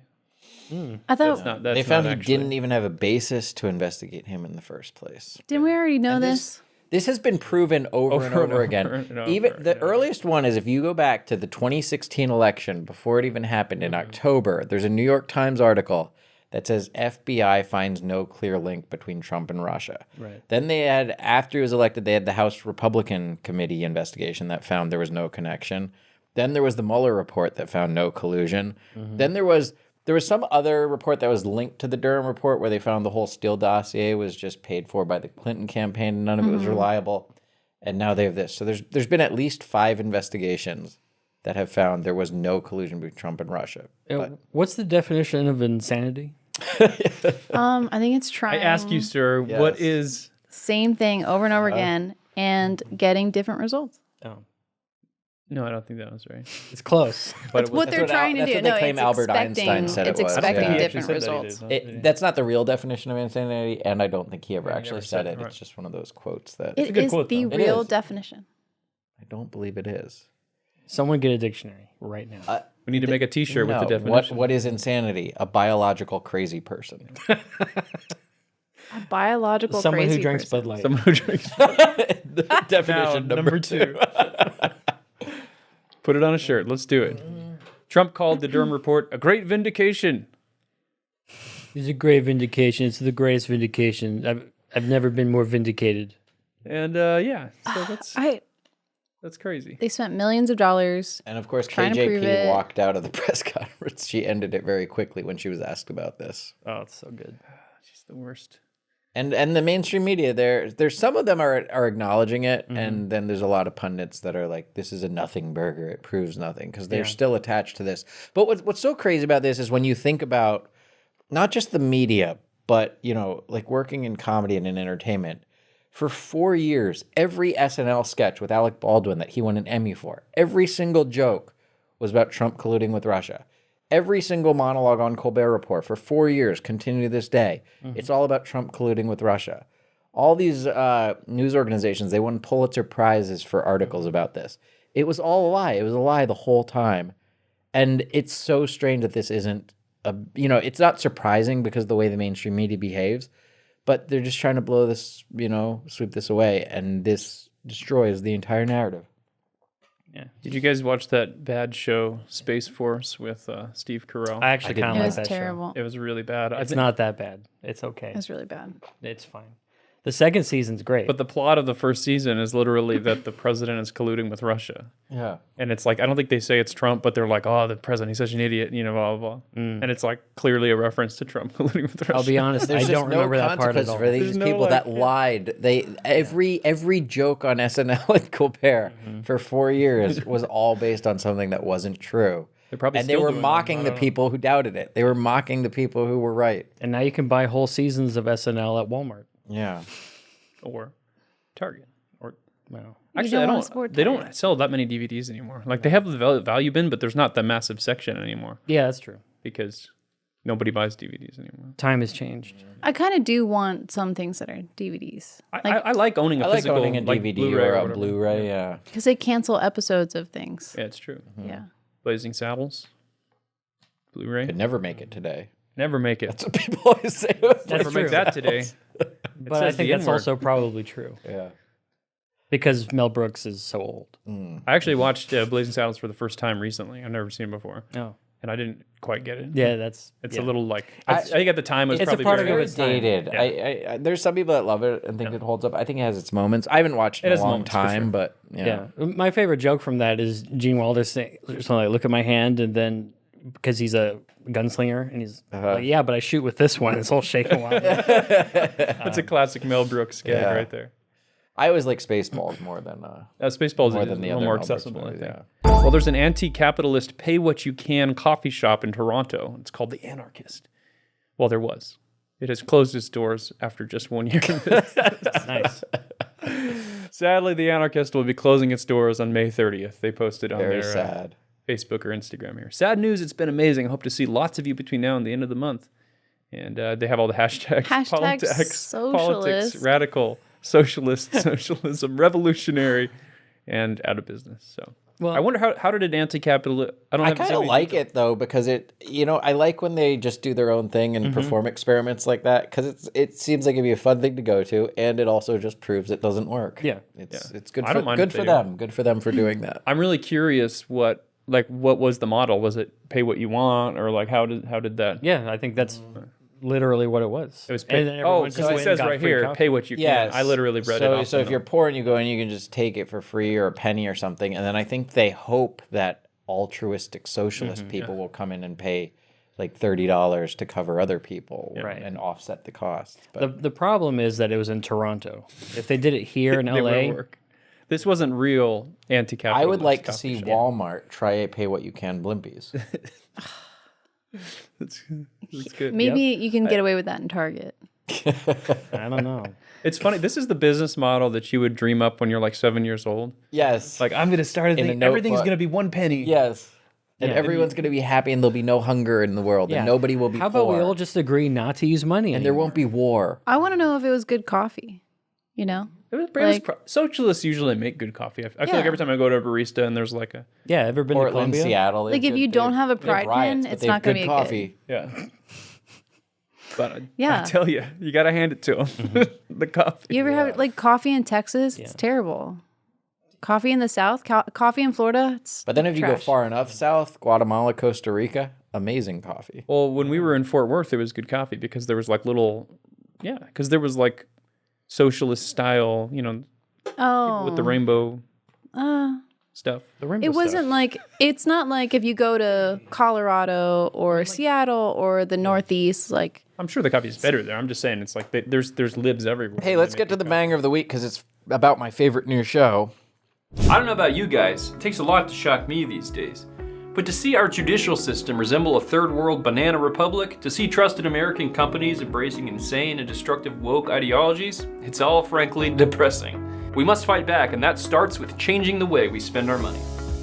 I thought, They found he actually. didn't even have a basis to investigate him in the first place. didn't we already know this? This has been proven over and over again. and over, Even the earliest one is if you go back to the 2016 election, before it even happened in October, there's a New York Times article that says FBI finds no clear link between Trump and Russia. Right. Then they had, after he was elected, they had the House Republican Committee investigation that found there was no connection. Then there was the Mueller report that found no collusion. Then there was some other report that was linked to the Durham Report where they found the whole Steele dossier was just paid for by the Clinton campaign and none of it was reliable. And now they have this. So there's been at least 5 investigations that have found there was no collusion between Trump and Russia. What's the definition of insanity? I think it's trying I ask you, sir, what is... same thing over and over again and getting different results. Oh, No, I don't think that was right. it's close. That's what they're trying to that's do. what they No, claim it's Albert expecting, Einstein said it it's was. expecting Yeah. He different actually said that he results. did. That's not the real definition of insanity, and I don't think he ever actually never said said it. it, right. It's just one of those quotes that It good is quote, the though. It real is. definition. I don't believe it is. Someone get a dictionary right now. We need to make a T-shirt with the No, definition. what is insanity? A biological crazy person. A biological Someone crazy who drinks person. Bud Light. Someone who drinks. Definition number 2. Put it on a shirt. Let's do it. Trump called the Durham Report a great vindication. It's a great vindication. It's the greatest vindication. I've never been more vindicated. And yeah, so that's crazy. They spent millions of dollars. And of course, Trying to prove KJP it. walked out of the press conference. She ended it very quickly when she was asked about this. Oh, it's so good. She's the worst. And the mainstream media, there's some of them are acknowledging it, and then there's a lot of pundits that are like, this is a nothing burger. It proves nothing because they're still attached to this. But what's so crazy about this is when you think about not just the media, but like working in comedy and in entertainment. For 4 years, every SNL sketch with Alec Baldwin that he won an Emmy for, every single joke was about Trump colluding with Russia. Every single monologue on Colbert Report for 4 years, continue to this day. It's all about Trump colluding with Russia. All these news organizations, they won Pulitzer Prizes for articles about this. It was all a lie. It was a lie the whole time. And it's so strange that this isn't, it's not surprising because of the way the mainstream media behaves, but they're just trying to blow this, sweep this away. And this destroys the entire narrative. Yeah. Did you guys watch that bad show, Space Force, with Steve Carell? I actually kind of It like was that terrible. It was really bad. show. It's not that bad. It's okay. It was really bad. It's fine. The second season's great. But the plot of the first season is literally that the president is colluding with Russia. Yeah. And it's like, I don't think they say it's Trump, but they're like, oh, the president, he's such an idiot, blah, blah, blah. And it's like clearly a reference to Trump colluding with Russia. I'll be honest, There's I don't remember that part at all. for these people that lied. Every joke on SNL and Colbert for 4 years was all based on something that wasn't true. They're probably And they still were doing mocking them. I the don't know. people who doubted it. They were mocking the people who were right. And now you can buy whole seasons of SNL at Walmart. Yeah. Or Target. Or Wow. Actually, don't I wanna don't. support They don't Target. sell that many DVDs anymore. Like they have the value bin, but there's not the massive section anymore Yeah, that's true. because nobody buys DVDs anymore. Time has changed. I kind of do want some things that are DVDs. I like owning a I like physical, owning a like DVD Blu-ray or a whatever. Blu-ray, yeah. Because they cancel episodes of things. Yeah, it's true. Yeah. Blazing Saddles, Blu-ray, Could never make it today. never make it. That's what people always say. Never make that today. But I think that's also probably true Yeah. because Mel Brooks is so old. I actually watched Blazing Saddles for the first time recently. I've never seen it before, Oh, and I didn't quite get it. yeah, that's It's yeah. a little like I think at the time it was It's a probably product very of its time. Dated. Yeah. I there's some people that love it and think it holds up. I think it has its moments. I haven't watched it in has a long moments, for time, sure. but Yeah. My favorite joke from that is Gene Wilder saying something like, "Look at my hand," and then because he's a gunslinger and he's like, "Yeah, but I shoot with this one." It's all shaking wild. That's a classic Mel Brooks gag Yeah. right there. I always like Spaceballs more than Spaceballs more is than a the little other more Mel Brooks accessible, I movies, think. yeah. Well, there's an anti-capitalist pay-what-you-can coffee shop in Toronto. It's called The Anarchist. Well, there was. It has closed its doors after just 1 year. Nice. Sadly, The Anarchist will be closing its doors on May 30th. They posted on Very their sad. Facebook or Instagram here. Sad news, it's been amazing. I hope to see lots of you between now and the end of the month. And they have all the hashtags. Hashtag politics, socialist. radical, socialist, socialism, revolutionary, and out of business. So Well- I wonder how did an anti-capitalist... I don't I have kind so of many like details. it though because it, I like when they just do their own thing and perform experiments like that because it seems like it'd be a fun thing to go to, and it also just proves it doesn't work. Yeah. it's good. I don't mind if for they do. them. Good for them for doing that. I'm really curious what was the model? Was it pay what you want, or like how did that... Yeah, I think that's literally what it was. It was And pay, then everyone just because went it and says got right free here, coffee. pay what you can. I literally read it off. So if you're poor and you go in, you can just take it for free or a penny or something, and then I think they hope that altruistic socialist people will come in and pay like $30 to cover other people Right. and offset the cost. But The problem is that it was in Toronto. If they did it here in they wouldn't LA, work. This wasn't real anti-capitalist. I would like to coffee see shop. Walmart try a pay what you can blimpies. That's good. Maybe you can get away with that in Target. I don't know. It's funny. This is the business model that you would dream up when you're like 7 years old. Yes. Like, I'm going to start a In a thing. Everything's notebook. going to be 1 penny. Yes. And everyone's going to be happy and there'll be no hunger in the world and nobody will be How about we poor. all just agree not to use money And there anymore? won't be war. I want to know if it was good coffee. Socialists usually make good coffee. I feel like Yeah. every time I go to a barista and there's like a... Yeah, ever been to Portland, Colombia? Seattle. Like, if you don't have a Pride pen, it's not gonna be good. coffee. Yeah. But I Yeah. tell you, you got to hand it to them. The coffee. You ever have like coffee in Texas? It's terrible. Coffee in the South, coffee in Florida. It's But then if you go trash. far enough south, Guatemala, Costa Rica, amazing coffee. Well, when we were in Fort Worth, it was good coffee because there was like little... Yeah, because there was like socialist style, with the rainbow stuff. The rainbow It wasn't like, it's not like if you go to Colorado or Seattle or the Northeast, like I'm sure the coffee's better there. I'm just saying it's like there's libs everywhere. Hey, let's get to the banger of the week because it's about my favorite new show. I don't know about you guys. It takes a lot to shock me these days. But to see our judicial system resemble a third world banana republic, to see trusted American companies embracing insane and destructive woke ideologies, it's all frankly depressing. We must fight back, and that starts with changing the way we spend our money.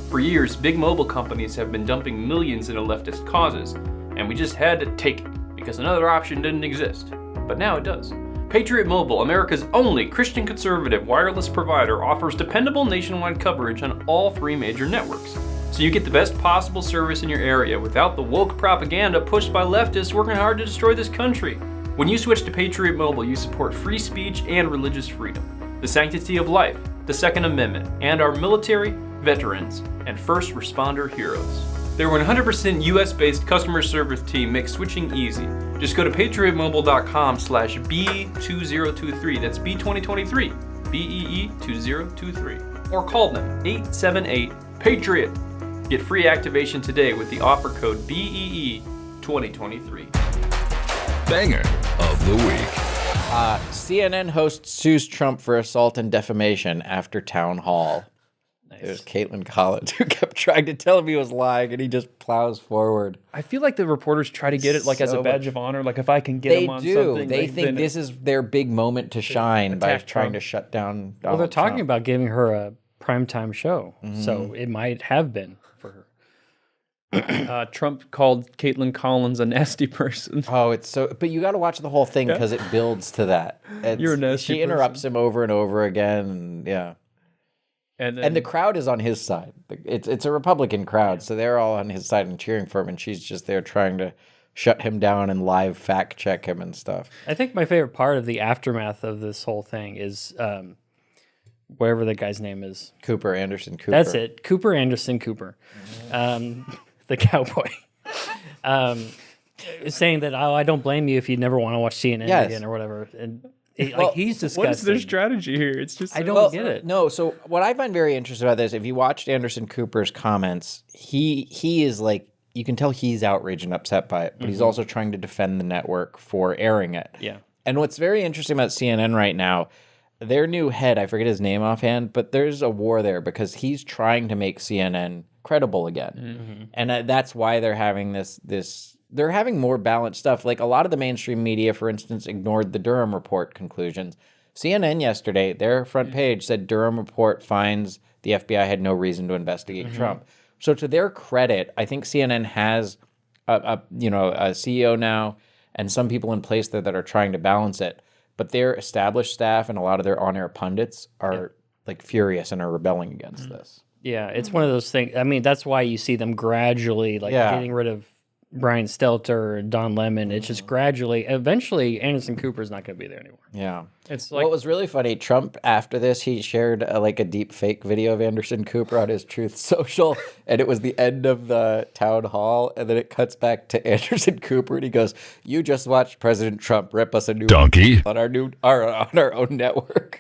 For years, big mobile companies have been dumping millions into leftist causes, and we just had to take it, because another option didn't exist. But now it does. Patriot Mobile, America's only Christian conservative wireless provider, offers dependable nationwide coverage on all 3 major networks. So you get the best possible service in your area without the woke propaganda pushed by leftists working hard to destroy this country. When you switch to Patriot Mobile, you support free speech and religious freedom, the sanctity of life, the Second Amendment, and our military, veterans, and first responder heroes. Their 100% US-based customer service team makes switching easy. Just go to patriotmobile.com/B2023, that's B2023, BEE2023, or call them 878-PATRIOT. Get free activation today with the offer code BEE2023. Banger of the week. CNN host sues Trump for assault and defamation after town hall. There's Caitlin Collins who kept trying to tell him he was lying, and he just plows forward. I feel like the reporters try to get it like as a badge of honor. Like if I can get them on something. They think this is their big moment to shine by trying to shut down Donald Well, they're talking Trump. about giving her a primetime show, so it might have been for her. Trump called Caitlin Collins a nasty person. Oh, it's so... But you got to watch the whole thing because it builds to that. You're a nasty She interrupts him over and over again, and yeah. And the crowd is on his side. It's a Republican crowd, so they're all on his side and cheering for him, and she's just there trying to shut him down and live fact check him and stuff. I think my favorite part of the aftermath of this whole thing is whatever the guy's name is. Anderson Cooper. That's it. Anderson Cooper. The cowboy. Saying that, I don't blame you if you never want to watch CNN again or whatever. And he's disgusting. What's their strategy here? It's just I don't get it. No, so what I find very interesting about this, if you watched Anderson Cooper's comments, he is like, you can tell he's outraged and upset by it, but he's also trying to defend the network for airing it. Yeah. And what's very interesting about CNN right now, their new head, I forget his name offhand, but there's a war there because he's trying to make CNN credible again. And that's why they're having this they're having more balanced stuff. Like a lot of the mainstream media, for instance, ignored the Durham Report conclusions. CNN yesterday, their front page said Durham Report finds the FBI had no reason to investigate Trump. So to their credit, I think CNN has a CEO now and some people in place there that are trying to balance it. But their established staff and a lot of their on-air pundits are like furious and are rebelling against this. Yeah, it's one of those things. I mean, that's why you see them gradually getting rid of Brian Stelter and Don Lemon. It's just gradually. Eventually, Anderson Cooper's not going to be there anymore. Yeah. It's like What was really funny, Trump, after this, he shared a deep fake video of Anderson Cooper on his Truth Social, and it was the end of the town hall, and then it cuts back to Anderson Cooper, and he goes, "You just watched President Trump rip us a new Donkey. on our own network."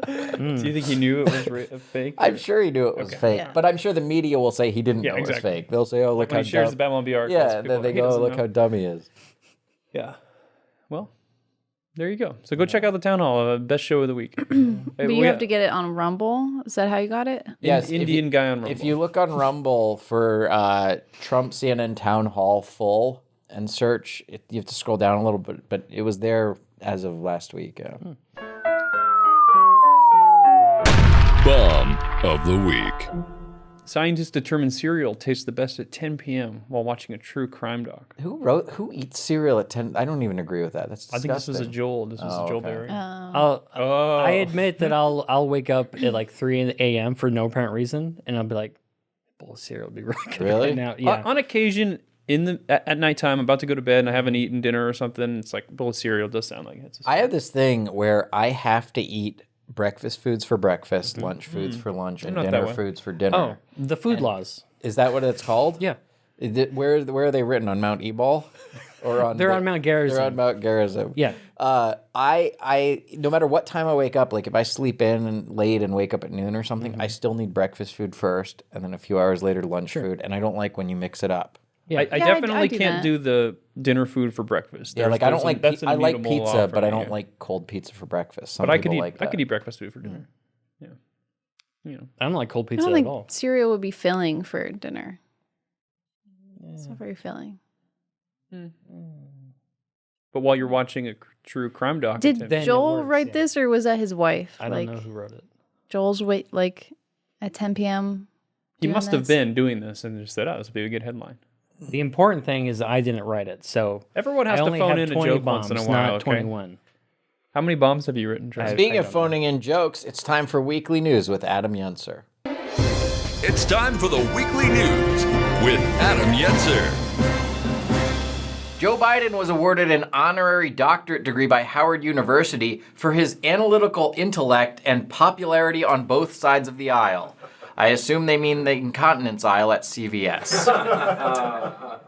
Do you think he knew it was fake? I'm sure he knew it was fake, Yeah. but I'm sure the media will say he didn't know it was exactly. fake. They'll say, "Oh, look when how he shares dumb." the Babylon BR. Yeah, then they go, "Look how dumb he is." Yeah. Well, there you go. So go check out the town hall. Best show of the week. But you have to get it on Rumble. Is that how you got it? Yes, Indian guy on Rumble. If you look on Rumble for Trump CNN Town Hall full and search, you have to scroll down a little bit, but it was there as of last week. Yeah. Bomb of the week. Scientists determine cereal tastes the best at 10 p.m. while watching a true crime doc. Who eats cereal at 10? I don't even agree with that. That's disgusting. I think this was a Joel. This was a Joel Berry. I admit that I'll wake up at like 3 a.m. for no apparent reason, and I'll be like, a bowl of cereal would be really good Really? right now. Yeah. On occasion, at nighttime, I'm about to go to bed and I haven't eaten dinner or something. It's like a bowl of cereal does sound like it. I have this thing where I have to eat breakfast foods for breakfast, lunch foods for lunch, and not that dinner way. foods for dinner. Oh, the food laws. Is that what it's called? Yeah. Where are they written, on Mount Ebal? Or on They're on Mount Gerizim. They're on Mount Gerizim. Yeah. I no matter what time I wake up, like if I sleep in and late and wake up at noon or something, I still need breakfast food first, and then a few hours later lunch food, and I don't like when you mix it up. I Yeah, definitely I do can't that. do the dinner food for breakfast. Yeah, like I don't like that's an I like immutable pizza, law but for I me, don't yeah. like cold pizza for breakfast. Some But people like that. I could eat breakfast food for dinner. Yeah. I don't like cold I pizza don't at think all. cereal would be filling for dinner. It's not very filling. But while you're watching a true crime doc, Did Then it Joel works, write yeah. this, or was that his wife? I don't know who wrote it. Joel's wait like at 10 p.m. he doing must have this? been doing this and just said, "Oh, this would be a good headline." The important thing is that I didn't write it, so Everyone has I to only phone have in a 20 joke bombs, once in a while. not Okay. 21. How many bombs have you written, Travis? Speaking I of don't know. phoning in jokes, it's time for weekly news with Adam Yunser. It's time for the weekly news with Adam Yetzer. Joe Biden was awarded an honorary doctorate degree by Howard University for his analytical intellect and popularity on both sides of the aisle. I assume they mean the incontinence aisle at CVS.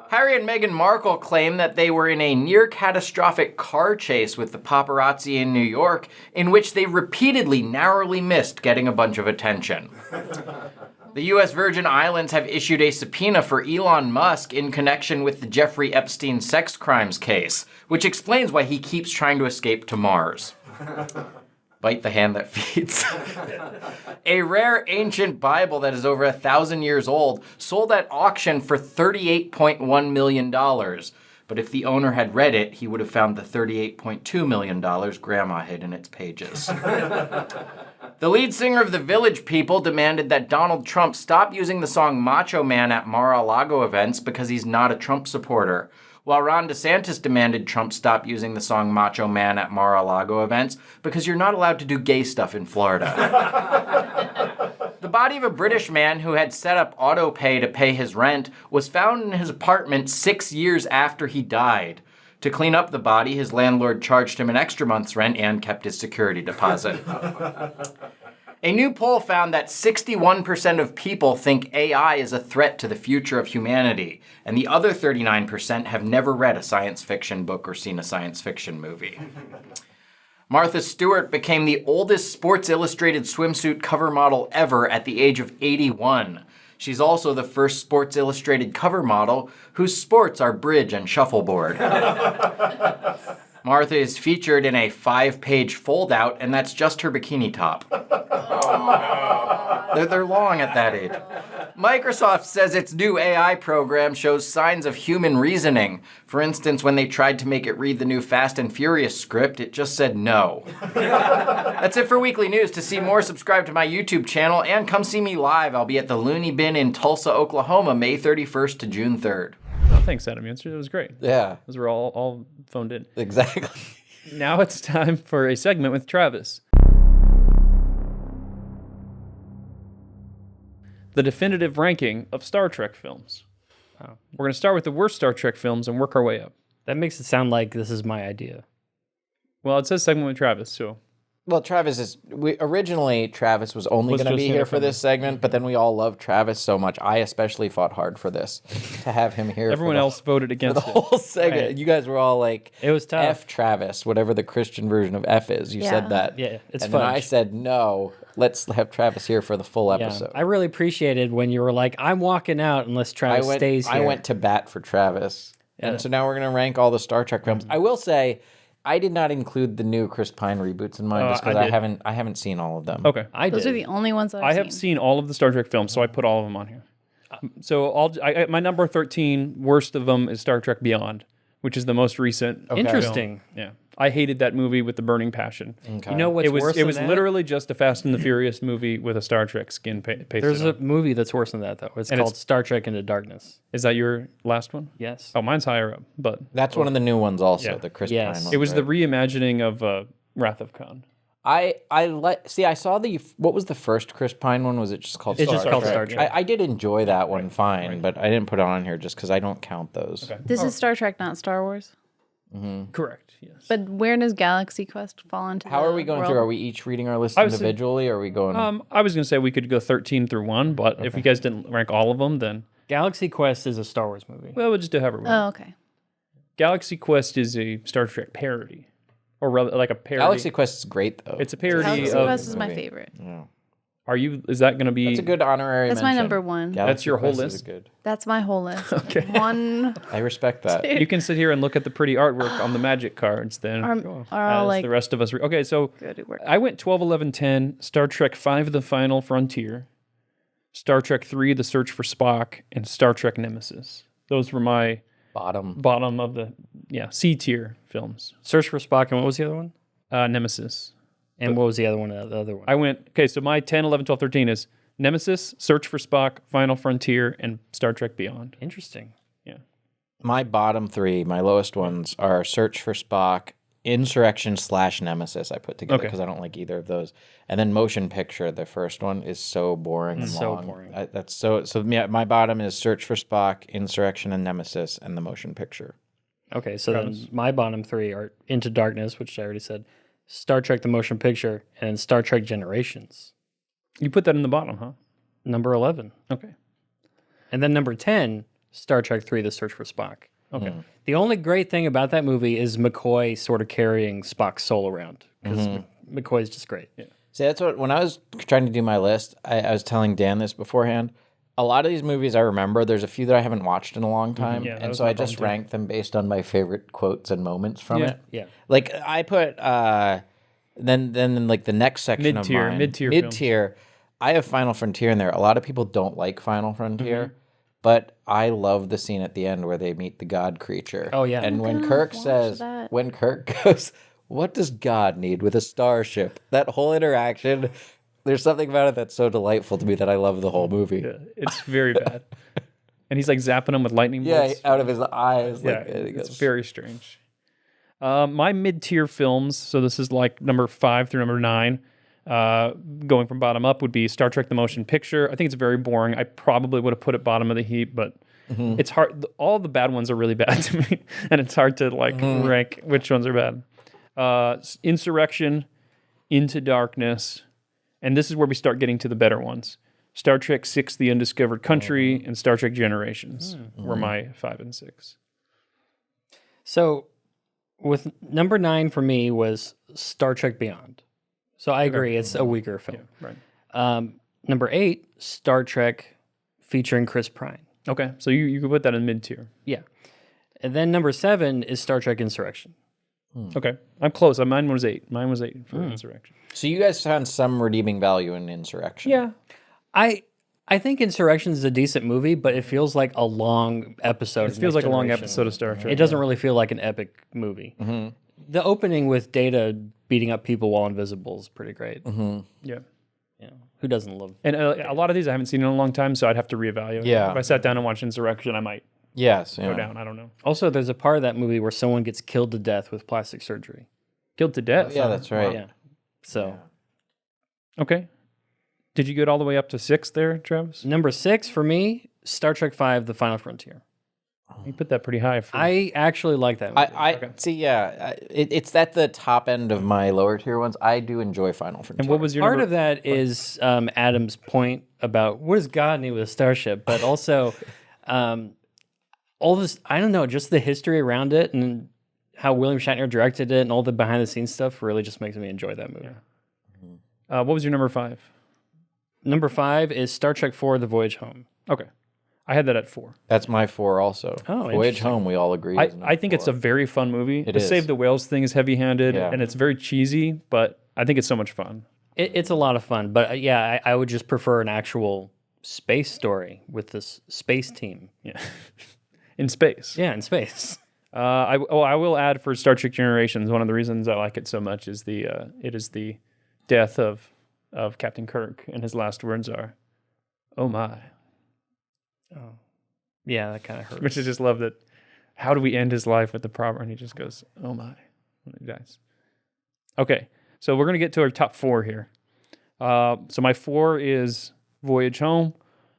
Harry and Meghan Markle claim that they were in a near-catastrophic car chase with the paparazzi in New York, in which they repeatedly narrowly missed getting a bunch of attention. The U.S. Virgin Islands have issued a subpoena for Elon Musk in connection with the Jeffrey Epstein sex crimes case, which explains why he keeps trying to escape to Mars. Bite the hand that feeds. A rare ancient Bible that is over 1,000 years old sold at auction for $38.1 million. But if the owner had read it, he would have found the $38.2 million Grandma hid in its pages. The lead singer of the Village People demanded that Donald Trump stop using the song Macho Man at Mar-a-Lago events because he's not a Trump supporter, while Ron DeSantis demanded Trump stop using the song Macho Man at Mar-a-Lago events because you're not allowed to do gay stuff in Florida. The body of a British man who had set up autopay to pay his rent was found in his apartment 6 years after he died. To clean up the body, his landlord charged him an extra month's rent and kept his security deposit. A new poll found that 61% of people think AI is a threat to the future of humanity, and the other 39% have never read a science fiction book or seen a science fiction movie. Martha Stewart became the oldest Sports Illustrated swimsuit cover model ever at the age of 81. She's also the first Sports Illustrated cover model whose sports are bridge and shuffleboard. Martha is featured in a 5-page fold-out, and that's just her bikini top. They're long at that age. Microsoft says its new AI program shows signs of human reasoning. For instance, when they tried to make it read the new Fast and Furious script, it just said no. That's it for Weekly News. To see more, subscribe to my YouTube channel and come see me live. I'll be at the Looney Bin in Tulsa, Oklahoma, May 31st to June 3rd. Oh, thanks, Adam. It was great. Yeah, Those were all phoned in. exactly. Now it's time for a segment with Travis. The definitive ranking of Star Trek films. We're going to start with the worst Star Trek films and work our way up. That makes it sound like this is my idea. Well, it says segment with Travis, so Well, Travis originally Travis was only Was going to just be here here for for this segment, but then we all love Travis so much. I especially fought hard for this to have him here. everyone else voted for against the it. whole segment. Right. You guys were all like, It was tough. F Travis, whatever the Christian version of F is. You Yeah. said that. Yeah, it's and then I fudge. said, no, let's have Travis here for the full Yeah, episode. I really appreciated when you were like, "I'm walking out unless Travis stays here." I went to bat for Travis. Yeah. And so now we're going to rank all the Star Trek films. I will say, I did not include the new Chris Pine reboots in mine just because I did. I haven't seen all of them. Okay. I Those did. are the only ones that I have seen all of the Star Trek films, so I put all of them on here. So my number 13 worst of them is Star Trek Beyond, which is the most recent. Interesting. Yeah. I hated that movie with the burning passion. Okay. You know what's worse It than was that? literally just a Fast and the Furious movie with a Star Trek skin pasted There's on. a movie that's worse than that, though. It's And called it's- Star Trek Into Darkness. Is that your last one? Yes. Oh, mine's higher up, but That's one of the new ones also, Yeah. the Chris Yes. Pine one. it was the right? reimagining of Wrath of Khan. I saw what was the first Chris Pine one? Was it just called It's Star just called Trek? Star Trek. I did enjoy that one fine, but I didn't put it on here just because I don't count those. Okay. This is Star Trek, not Star Wars. Correct. Yes. But where does Galaxy Quest fall into? How the are we going world? through? Are we each reading our list I was- individually, or are we going? I was gonna say we could go 13 through 1, but if you guys didn't rank all of them, then Galaxy Quest is a Star Wars movie. well, we'll just do however we want. Oh, okay. Galaxy Quest is a Star Trek parody, or rather, like a parody. Galaxy Quest is great though. It's a parody Galaxy of. Quest is my movie. favorite. Yeah. Is that going to be? That's a good honorary That's my mention. number one. That's your whole Quest is list? good. That's my whole list. Okay. One I respect that. You can sit here and look at the pretty artwork on the magic cards then. are all As like the rest of us. Okay, so good work. I went 12, 11, 10, Star Trek 5, The Final Frontier, Star Trek 3, The Search for Spock, and Star Trek Nemesis. Those were my bottom of the C tier films. Search for Spock, and what was the other one? Nemesis. And what was the other one? The other one. I went, okay, so my 10, 11, 12, 13 is Nemesis, Search for Spock, Final Frontier, and Star Trek Beyond. Interesting. Yeah. My bottom three, my lowest ones, are Search for Spock, Insurrection / Nemesis. I put together because I don't like either of those, and then Motion Picture. The first one is so boring and so long. boring. That's so. Yeah, my bottom is Search for Spock, Insurrection, and Nemesis, and the Motion Picture. Okay, so then my bottom three are Into Darkness, which I already said, Star Trek the Motion Picture, and Star Trek Generations. You put that in the bottom, huh? Number 11. Okay. And then number 10, Star Trek 3 The Search for Spock. Okay. The only great thing about that movie is McCoy sort of carrying Spock's soul around, because McCoy's just great. Yeah. See, that's what when I was trying to do my list, I was telling Dan this beforehand. A lot of these movies I remember. There's a few that I haven't watched in a long time, Yeah, that and was so my I just problem, too. ranked them based on my favorite quotes and moments from it. Yeah. Like I put then like the next section Mid-tier- of mine, mid-tier mid-tier. I have Final Frontier in there. A lot of people don't like Final Frontier, but I love the scene at the end where they meet the God creature. Oh, yeah. And when gonna Kirk watch says, that. when Kirk goes, "What does God need with a starship?" That whole interaction. There's something about it that's so delightful to me that I love the whole movie. Yeah, it's very bad. And he's like zapping him with lightning Yeah, bolts. out of his eyes. Yeah, Like, and he it's goes, very strange. My mid-tier films, so this is like number 5 through number 9, going from bottom up, would be Star Trek the Motion Picture. I think it's very boring. I probably would have put it bottom of the heap, but it's hard. All the bad ones are really bad to me, and it's hard to rank which ones are bad. Insurrection, Into Darkness, and this is where we start getting to the better ones. Star Trek 6, The Undiscovered Country, and Star Trek Generations were my 5 and 6. So with number 9 for me was Star Trek Beyond. So I agree, it's a weaker film. Right. Number 8, Star Trek featuring Chris Pine. Okay, so you could put that in mid-tier. Yeah. And then number 7 is Star Trek Insurrection. Okay, I'm close. Mine was 8. Mine was 8 for Insurrection. So you guys found some redeeming value in Insurrection. Yeah. I think Insurrection is a decent movie, but it feels like a long episode. It feels like a long episode of Star Trek. It doesn't really feel like an epic movie. The opening with Data beating up people while invisible is pretty great. Yeah. Yeah. Who doesn't love? And a lot of these I haven't seen in a long time, so I'd have to reevaluate. Yeah. If I sat down and watched Insurrection, I might Yes. go down. I don't know. Also, there's a part of that movie where someone gets killed to death with plastic surgery. Killed to death. Yeah, that's right. Yeah. So Okay. Did you get all the way up to 6 there, Travis? number 6 for me, Star Trek V: The Final Frontier. You put that pretty high. For I actually like that movie. I see. Yeah, it's at the top end of my lower tier ones. I do enjoy Final Frontier. and what was your Part number? of that is Adam's point about what does God need with a starship, but also all this, I don't know, just the history around it and how William Shatner directed it and all the behind the scenes stuff really just makes me enjoy that movie. What was your number 5? Number 5 is Star Trek IV: The Voyage Home. Okay. I had that at 4. That's my 4 also. Oh, Voyage interesting. Home, we all agree. I think it's a very fun movie. The is. Save the Whales thing is heavy-handed, Yeah. and it's very cheesy, but I think it's so much fun. It's a lot of fun, but yeah, I would just prefer an actual space story with this space team. Yeah. In space. Yeah, in space. I will add for Star Trek Generations, one of the reasons I like it so much is it is the death of Captain Kirk, and his last words are, "Oh my." Oh, yeah, that kind of hurts. Which I just love that. How do we end his life with the proper? And he just goes, "Oh my," when he dies. Okay, so we're gonna get to our top 4 here. So my 4 is Voyage Home,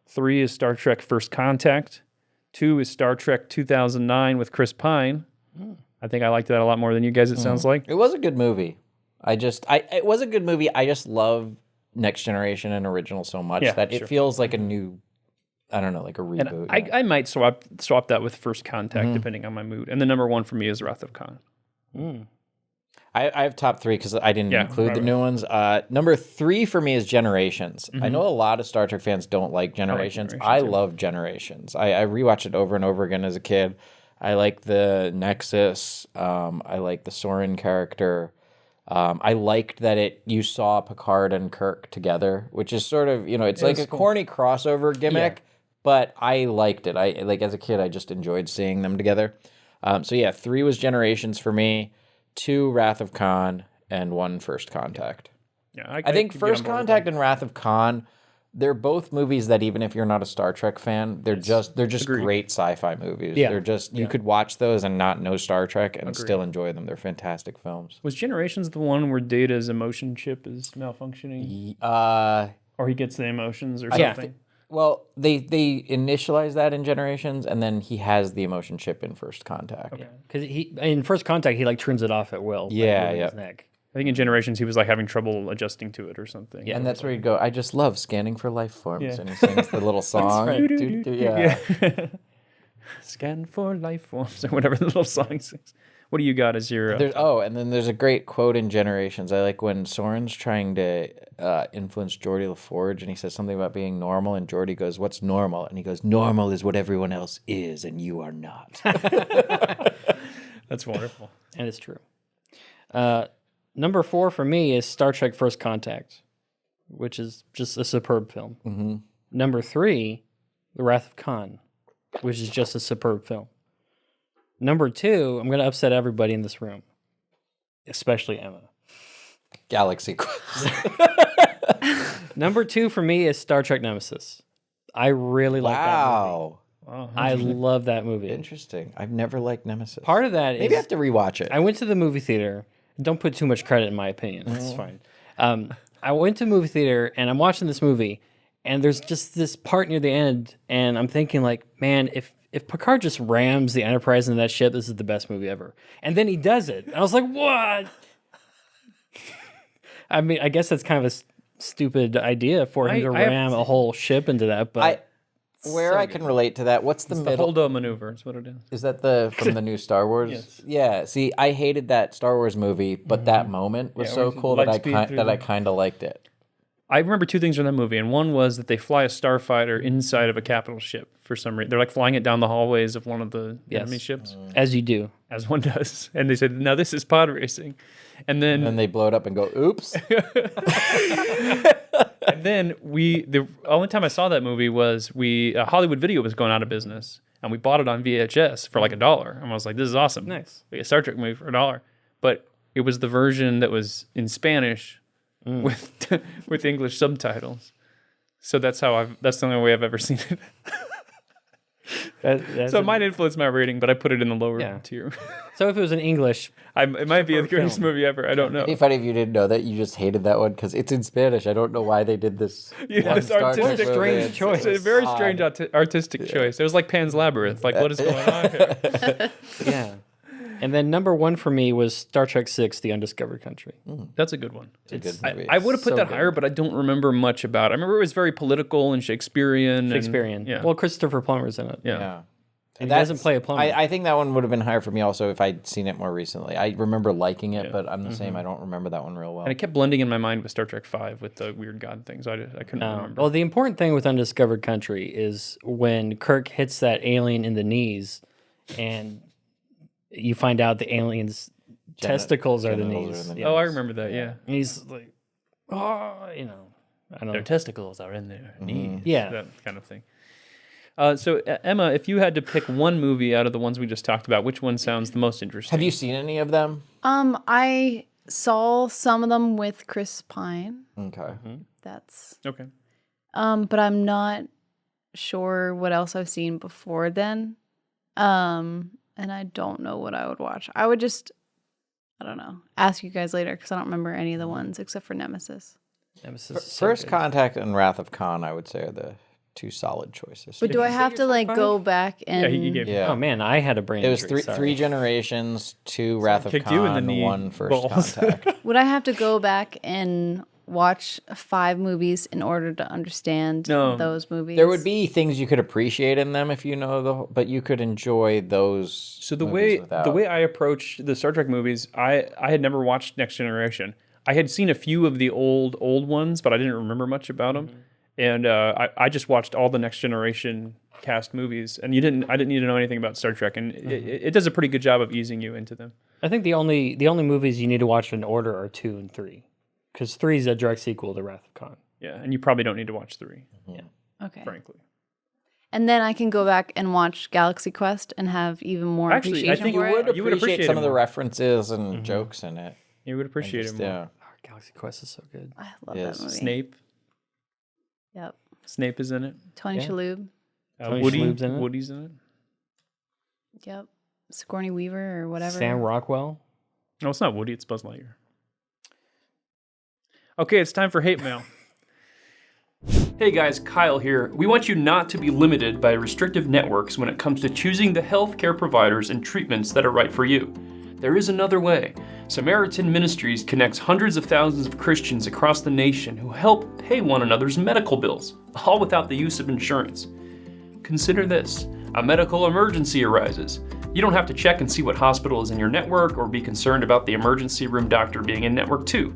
3 is Star Trek First Contact, 2 is Star Trek 2009 with Chris Pine. I think I liked that a lot more than you guys. It sounds like. It was a good movie. It was a good movie. I just love Next Generation and Original so much that it feels like a new, I don't know, like a reboot. And I might swap that with First Contact depending on my mood. And the number 1 for me is Wrath of Khan. I have top 3 because I didn't Yeah, include the right. new ones. Number 3 for me is Generations. I know a lot of Star Trek fans don't like Generations. I Generations, love Generations. I rewatched it over and over again as a kid. I like the Nexus. I like the Soren character. I liked that you saw Picard and Kirk together, which is sort of, it's like a corny crossover gimmick, but I liked it. I like as a kid, I just enjoyed seeing them together. So yeah, 3 was Generations for me, 2 Wrath of Khan, and 1 First Contact. Yeah, I think could get First on board with Contact and Wrath of Khan, they're both movies that even if you're not a Star Trek fan, they're just great sci-fi movies. Yeah. They're just you could watch those and not know Star Trek and still enjoy them. They're fantastic films. Was Generations the one where Data's emotion chip is malfunctioning? Or he gets the emotions or something? Well, they initialize that in Generations, and then he has the emotion chip in First Contact. Because in First Contact, he like turns it off at will. by Yeah, moving yeah. His neck. I think in Generations he was like having trouble adjusting to it or something. And that's where you go, I just love scanning for life forms. Yeah. And he sings the little song. right. Yeah. Scan for life forms or whatever the little song sings. What do you got as your... And then there's a great quote in Generations. I like when Soren's trying to influence Geordi LaForge, and he says something about being normal, and Geordi goes, "What's normal?" And he goes, "Normal is what everyone else is, and you are not." That's wonderful. And it's true. Number 4 for me is Star Trek First Contact, which is just a superb film. Mm-hmm. Number 3, The Wrath of Khan, which is just a superb film. Number 2, I'm going to upset everybody in this room, especially Emma. Galaxy Quest. Number 2 for me is Star Trek Nemesis. I really like that movie. Wow. I love that movie. Interesting. I've never liked Nemesis. Part of that is... Maybe I have to rewatch it. I went to the movie theater. Don't put too much credit in my opinion. It's fine. I went to the movie theater and I'm watching this movie, and there's just this part near the end, and I'm thinking like, man, if Picard just rams the Enterprise into that ship, this is the best movie ever. And then he does it. And I was like, what? I mean, I guess that's kind of a stupid idea for him to ram a whole ship into that, but I can relate to that. What's the The middle? Holdo maneuver is what it is. Is that from the new Star Wars? Yes. Yeah. See, I hated that Star Wars movie, but that moment was so where cool that Lightspeed through I kind of liked it. I remember 2 things from that movie, and one was that they fly a starfighter inside of a capital ship for some reason. They're like flying it down the hallways of one of the enemy ships, as you do. as one does. And they said, "Now this is pod racing," and then And they blow it up and go, "Oops." and then the only time I saw that movie was Hollywood Video was going out of business, and we bought it on VHS for like $1, and I was like, "This is awesome! Nice. We get a Star Trek movie for $1." But it was the version that was in Spanish with English subtitles. So that's the only way I've ever seen it. So it might influence my rating, but I put it in the lower tier. So if it was in English, It might be the greatest movie ever. I don't know. It'd be funny if you didn't know that. You just hated that one because it's in Spanish. I don't know why they did this. Yeah, this Star Trek artistic movie. strange choice. It's a very strange artistic choice. It was like Pan's Labyrinth. Like, what is going on here? yeah. And then number 1 for me was Star Trek 6, The Undiscovered Country. That's a good one. It's a good movie. I would have put So that good. higher, but I don't remember much about it. I remember it was very political and Shakespearean. Yeah. Well, Christopher Plummer's in it. Yeah. And he doesn't play a plumber. I think that one would have been higher for me also if I'd seen it more recently. I remember liking it, but I'm the same. I don't remember that one real well. And it kept blending in my mind with Star Trek V with the weird god things. I couldn't remember. Well, the important thing with Undiscovered Country is when Kirk hits that alien in the knees, and you find out the alien's testicles are the genitals knees. are in the Yeah. Oh, I remember that. Yeah. And he's like, oh, I don't know. Their testicles are in their knees. Yeah. That kind of thing. So, Emma, if you had to pick one movie out of the ones we just talked about, which one sounds the most interesting? Have you seen any of them? I saw some of them with Chris Pine. Okay. That's Okay. but I'm not sure what else I've seen before then. And I don't know what I would watch. I would just, I don't know, ask you guys later because I don't remember any of the ones except for Nemesis. Nemesis is so First good. Contact and Wrath of Khan, I would say, are the 2 solid choices. But do I have to like go back and? Yeah, he gave Yeah. Oh man, I had a brain It was injury, three sorry. Generations, 2 Wrath of kicked you in the Khan, knee 1 First balls. Contact. Would I have to go back and watch 5 movies in order to understand those movies. There would be things you could appreciate in them if you know but you could enjoy those. So the way I approach the Star Trek movies, I had never watched Next Generation. I had seen a few of the old ones, but I didn't remember much about them. And I just watched all the Next Generation cast movies, and I didn't need to know anything about Star Trek, and it does a pretty good job of easing you into them. I think the only movies you need to watch in order are 2 and 3, because 3 is a direct sequel to Wrath of Khan. Yeah, and you probably don't need to watch 3. Yeah. Okay. Frankly. And then I can go back and watch Galaxy Quest and have even more appreciation I think for it. You would appreciate some of the references and jokes in it. You would appreciate it more. Yeah. Oh, Galaxy Quest is so good. I love that movie. Snape. Yep. Snape is in it. Tony Shalhoub. Tony Woody, Shalhoub's in it. Woody's in it. Yep. Sigourney Weaver or whatever. Sam Rockwell. No, it's not Woody. It's Buzz Lightyear. Okay, it's time for hate mail. Hey guys, Kyle here. We want you not to be limited by restrictive networks when it comes to choosing the healthcare providers and treatments that are right for you. There is another way. Samaritan Ministries connects hundreds of thousands of Christians across the nation who help pay one another's medical bills, all without the use of insurance. Consider this. A medical emergency arises. You don't have to check and see what hospital is in your network or be concerned about the emergency room doctor being in network too.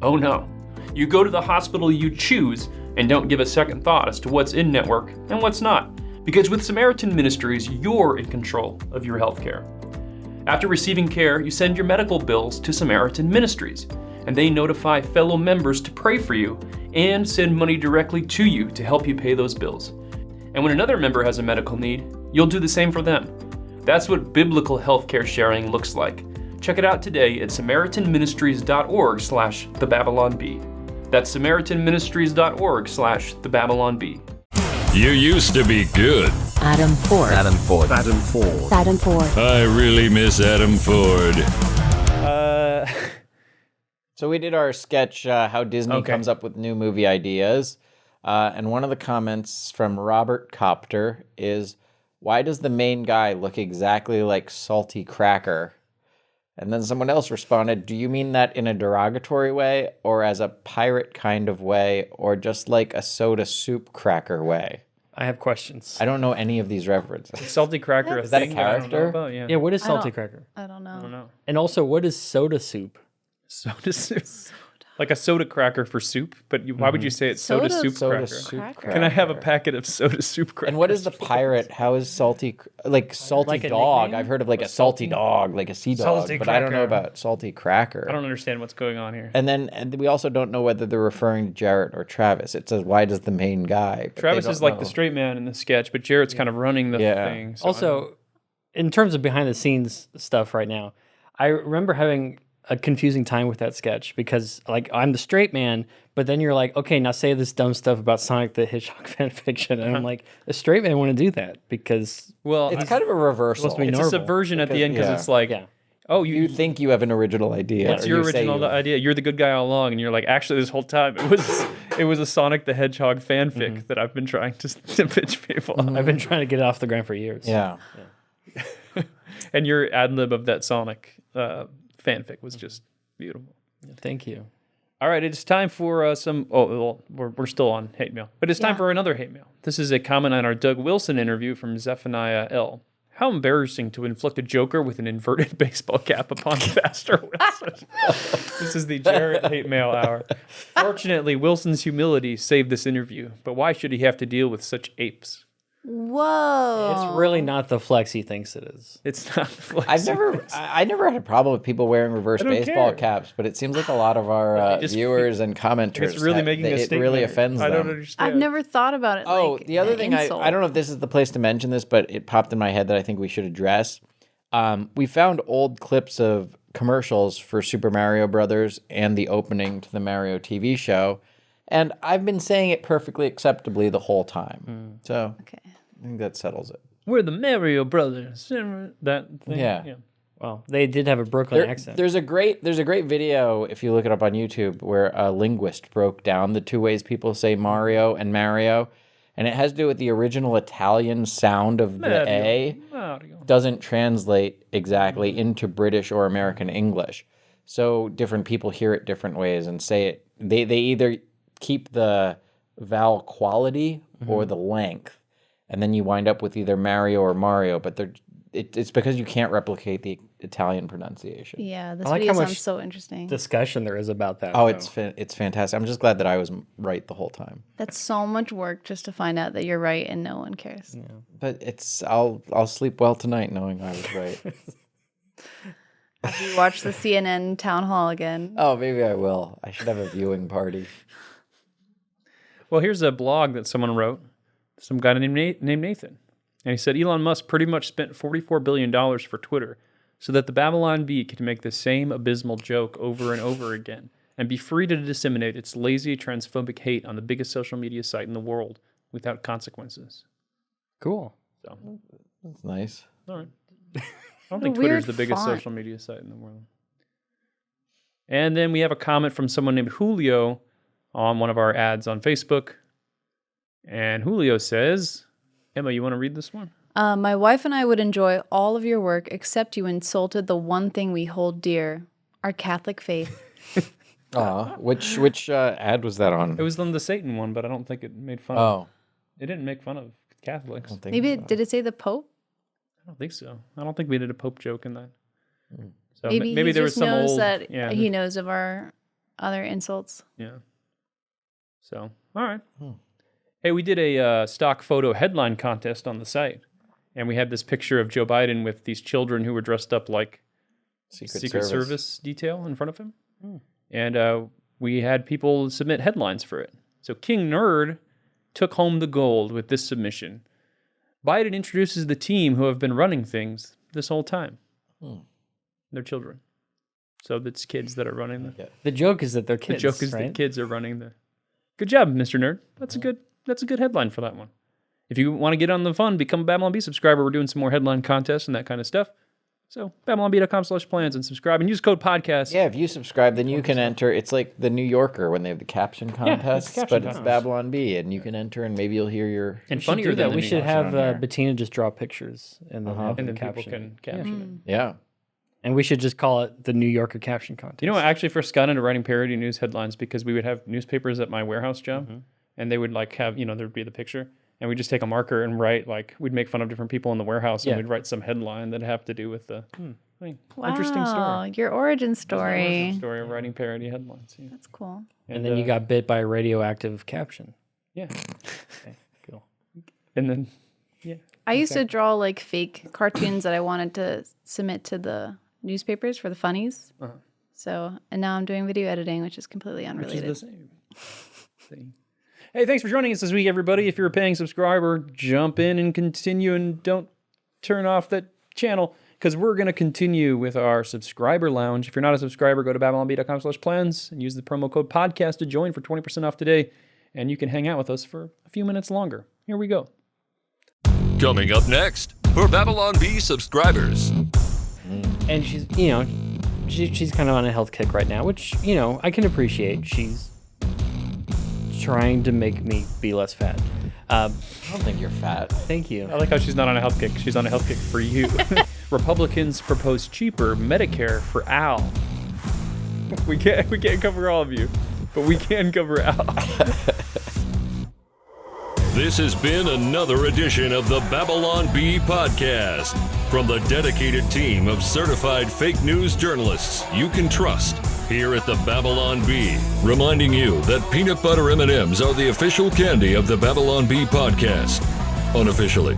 Oh no. You go to the hospital you choose and don't give a second thought as to what's in network and what's not. Because with Samaritan Ministries, you're in control of your healthcare. After receiving care, you send your medical bills to Samaritan Ministries, and they notify fellow members to pray for you and send money directly to you to help you pay those bills. And when another member has a medical need, you'll do the same for them. That's what biblical healthcare sharing looks like. Check it out today at samaritanministries.org/thebabylonbee. That's samaritanministries.org/thebabylonbee. You used to be good. Adam Ford. Adam Ford. Adam Ford. Adam Ford. I really miss Adam Ford. So we did our sketch, how Disney comes up with new movie ideas. And one of the comments from Robert Copter is, why does the main guy look exactly like Salty Cracker? And then someone else responded, do you mean that in a derogatory way, or as a pirate kind of way, or just like a soda soup cracker way? I have questions. I don't know any of these references. Salty Cracker, Is that a character? Yeah, what is Salty Cracker? I don't know. I don't know. And also, what is soda soup? Soda soup. Like a soda cracker for soup, but why would you say it's soda soup cracker? Can I have a packet of soda soup crackers? And what is the pirate? How is salty, like salty Like a dog? nickname? I've heard of like a salty dog, like a sea dog, Salty but I don't know cracker. about salty cracker. I don't understand what's going on here. And we also don't know whether they're referring to Jarrett or Travis. It says, why does the main guy? But Travis they is don't like know. the straight man in the sketch, but Jarrett's kind of running the thing. So Also, in terms of behind the scenes stuff right now, I remember having a confusing time with that sketch because like I'm the straight man, but then you're like, okay, now say this dumb stuff about Sonic the Hedgehog fan fiction, and I'm like, a straight man want to do that because It's kind of a reversal. supposed to be it's a normal. subversion at the end because yeah. it's like, oh, You think you have an original idea. it's or your you say original you- idea. You're the good guy all along, and you're like, actually, this whole time it was a Sonic the Hedgehog fanfic that I've been trying to pitch people. I've been trying to get it off the ground for years. Yeah. And your ad lib of that Sonic fanfic was just beautiful. Thank you. All right, it's time for some. We're still on hate mail, but it's time for another hate mail. This is a comment on our Doug Wilson interview from Zephaniah L. How embarrassing to inflict a joker with an inverted baseball cap upon Pastor Wilson. This is the Jarrett hate mail hour. Fortunately, Wilson's humility saved this interview, but why should he have to deal with such apes? Whoa. It's really not the flex he thinks it is. It's not. I never had a problem with people wearing reverse don't baseball care. caps, but it seems like a lot of our just viewers and commenters. It's really making a it statement. really offends I them. don't understand. I've never thought about it. Oh, like the other an thing, insult. I don't know if this is the place to mention this, but it popped in my head that I think we should address. We found old clips of commercials for Super Mario Brothers and the opening to the Mario TV show, and I've been saying it perfectly acceptably the whole time. So Okay. I think that settles it. We're the Mario Brothers. That thing. Yeah. Well, they did have a Brooklyn accent. There's a great video if you look it up on YouTube where a linguist broke down the two ways people say Mario and Mario, and it has to do with the original Italian sound of the A Mario. doesn't translate exactly into British or American English. So different people hear it different ways and say it. They either keep the vowel quality or the length, and then you wind up with either Mario or Mario. But it's because you can't replicate the Italian pronunciation. Yeah, this I like video how much sounds so interesting. discussion there is about that. Oh, though. it's fantastic. I'm just glad that I was right the whole time. That's so much work just to find out that you're right and no one cares. But I'll sleep well tonight knowing I was right. Have you watched the CNN town hall again? Oh, maybe I will. I should have a viewing party. Well, here's a blog that someone wrote. Some guy named Nathan. And he said Elon Musk pretty much spent $44 billion for Twitter so that the Babylon Bee could make the same abysmal joke over and over again and be free to disseminate its lazy, transphobic hate on the biggest social media site in the world without consequences. Cool. So, That's nice. all right. I don't think What a Twitter's weird the biggest font. social media site in the world. And then we have a comment from someone named Julio on one of our ads on Facebook. And Julio says, Emma, you want to read this one? My wife and I would enjoy all of your work except you insulted the one thing we hold dear, our Catholic faith. Which ad was that on? It was on the Satan one, but I don't think it made fun of Oh, it. Didn't make fun of Catholics. Maybe did it say the Pope? I don't think so. I don't think we did a Pope joke in that. So Maybe maybe he there was just some knows old... that yeah, he knows of our other insults. yeah. So, all right. Hey, we did a stock photo headline contest on the site. And we had this picture of Joe Biden with these children who were dressed up like Secret Service detail in front of him. And we had people submit headlines for it. So King Nerd took home the gold with this submission. Biden introduces the team who have been running things this whole time. They're children. So it's kids that are running The joke is that they're the kids. joke is right? that kids are running the... Good job, Mr. Nerd. That's a good headline for that one. If you want to get on the fun, become a Babylon Bee subscriber. We're doing some more headline contests and that kind of stuff. So babylonbee.com/plans and subscribe and use code podcast. yeah. If you subscribe, then you can enter. It's like the New Yorker when they have the caption contests, caption but it's contest. Babylon Bee, and you can enter, and maybe you'll hear your. And We should funnier do that. than We the should caption have on here. Bettina just draw pictures and then have And the then people caption. can caption it. Yeah. And we should just call it the New Yorker caption contest. You know what? I actually first got into writing parody news headlines because we would have newspapers at my warehouse job, and they would like have, there'd be the picture, and we'd just take a marker and write, like, we'd make fun of different people in the warehouse, and Yeah. we'd write some headline that'd have to do with the Wow, interesting story. your origin Origin story. story of writing parody headlines. Yeah. That's cool. And then you got bit by a radioactive caption. yeah, Okay, cool. and then I used to draw like fake cartoons that I wanted to submit to the newspapers for the funnies. So, and now I'm doing video editing, which is completely which unrelated. is the same. Hey, thanks for joining us this week, everybody. If you're a paying subscriber, jump in and continue, and don't turn off that channel, because we're going to continue with our subscriber lounge. If you're not a subscriber, go to babylonbee.com/plans and use the promo code podcast to join for 20% off today, and you can hang out with us for a few minutes longer. Here we go. Coming up next, for Babylon Bee subscribers. And she's, she's kind of on a health kick right now, which, I can appreciate. She's trying to make me be less fat. I don't think you're fat. Thank you. I like how she's not on a health kick. She's on a health kick for you. Republicans propose cheaper Medicare for Al. We can't cover all of you, but we can cover Al. This has been another edition of the Babylon Bee podcast. From the dedicated team of certified fake news journalists you can trust here at the Babylon Bee, reminding you that peanut butter M&Ms are the official candy of the Babylon Bee podcast. Unofficially.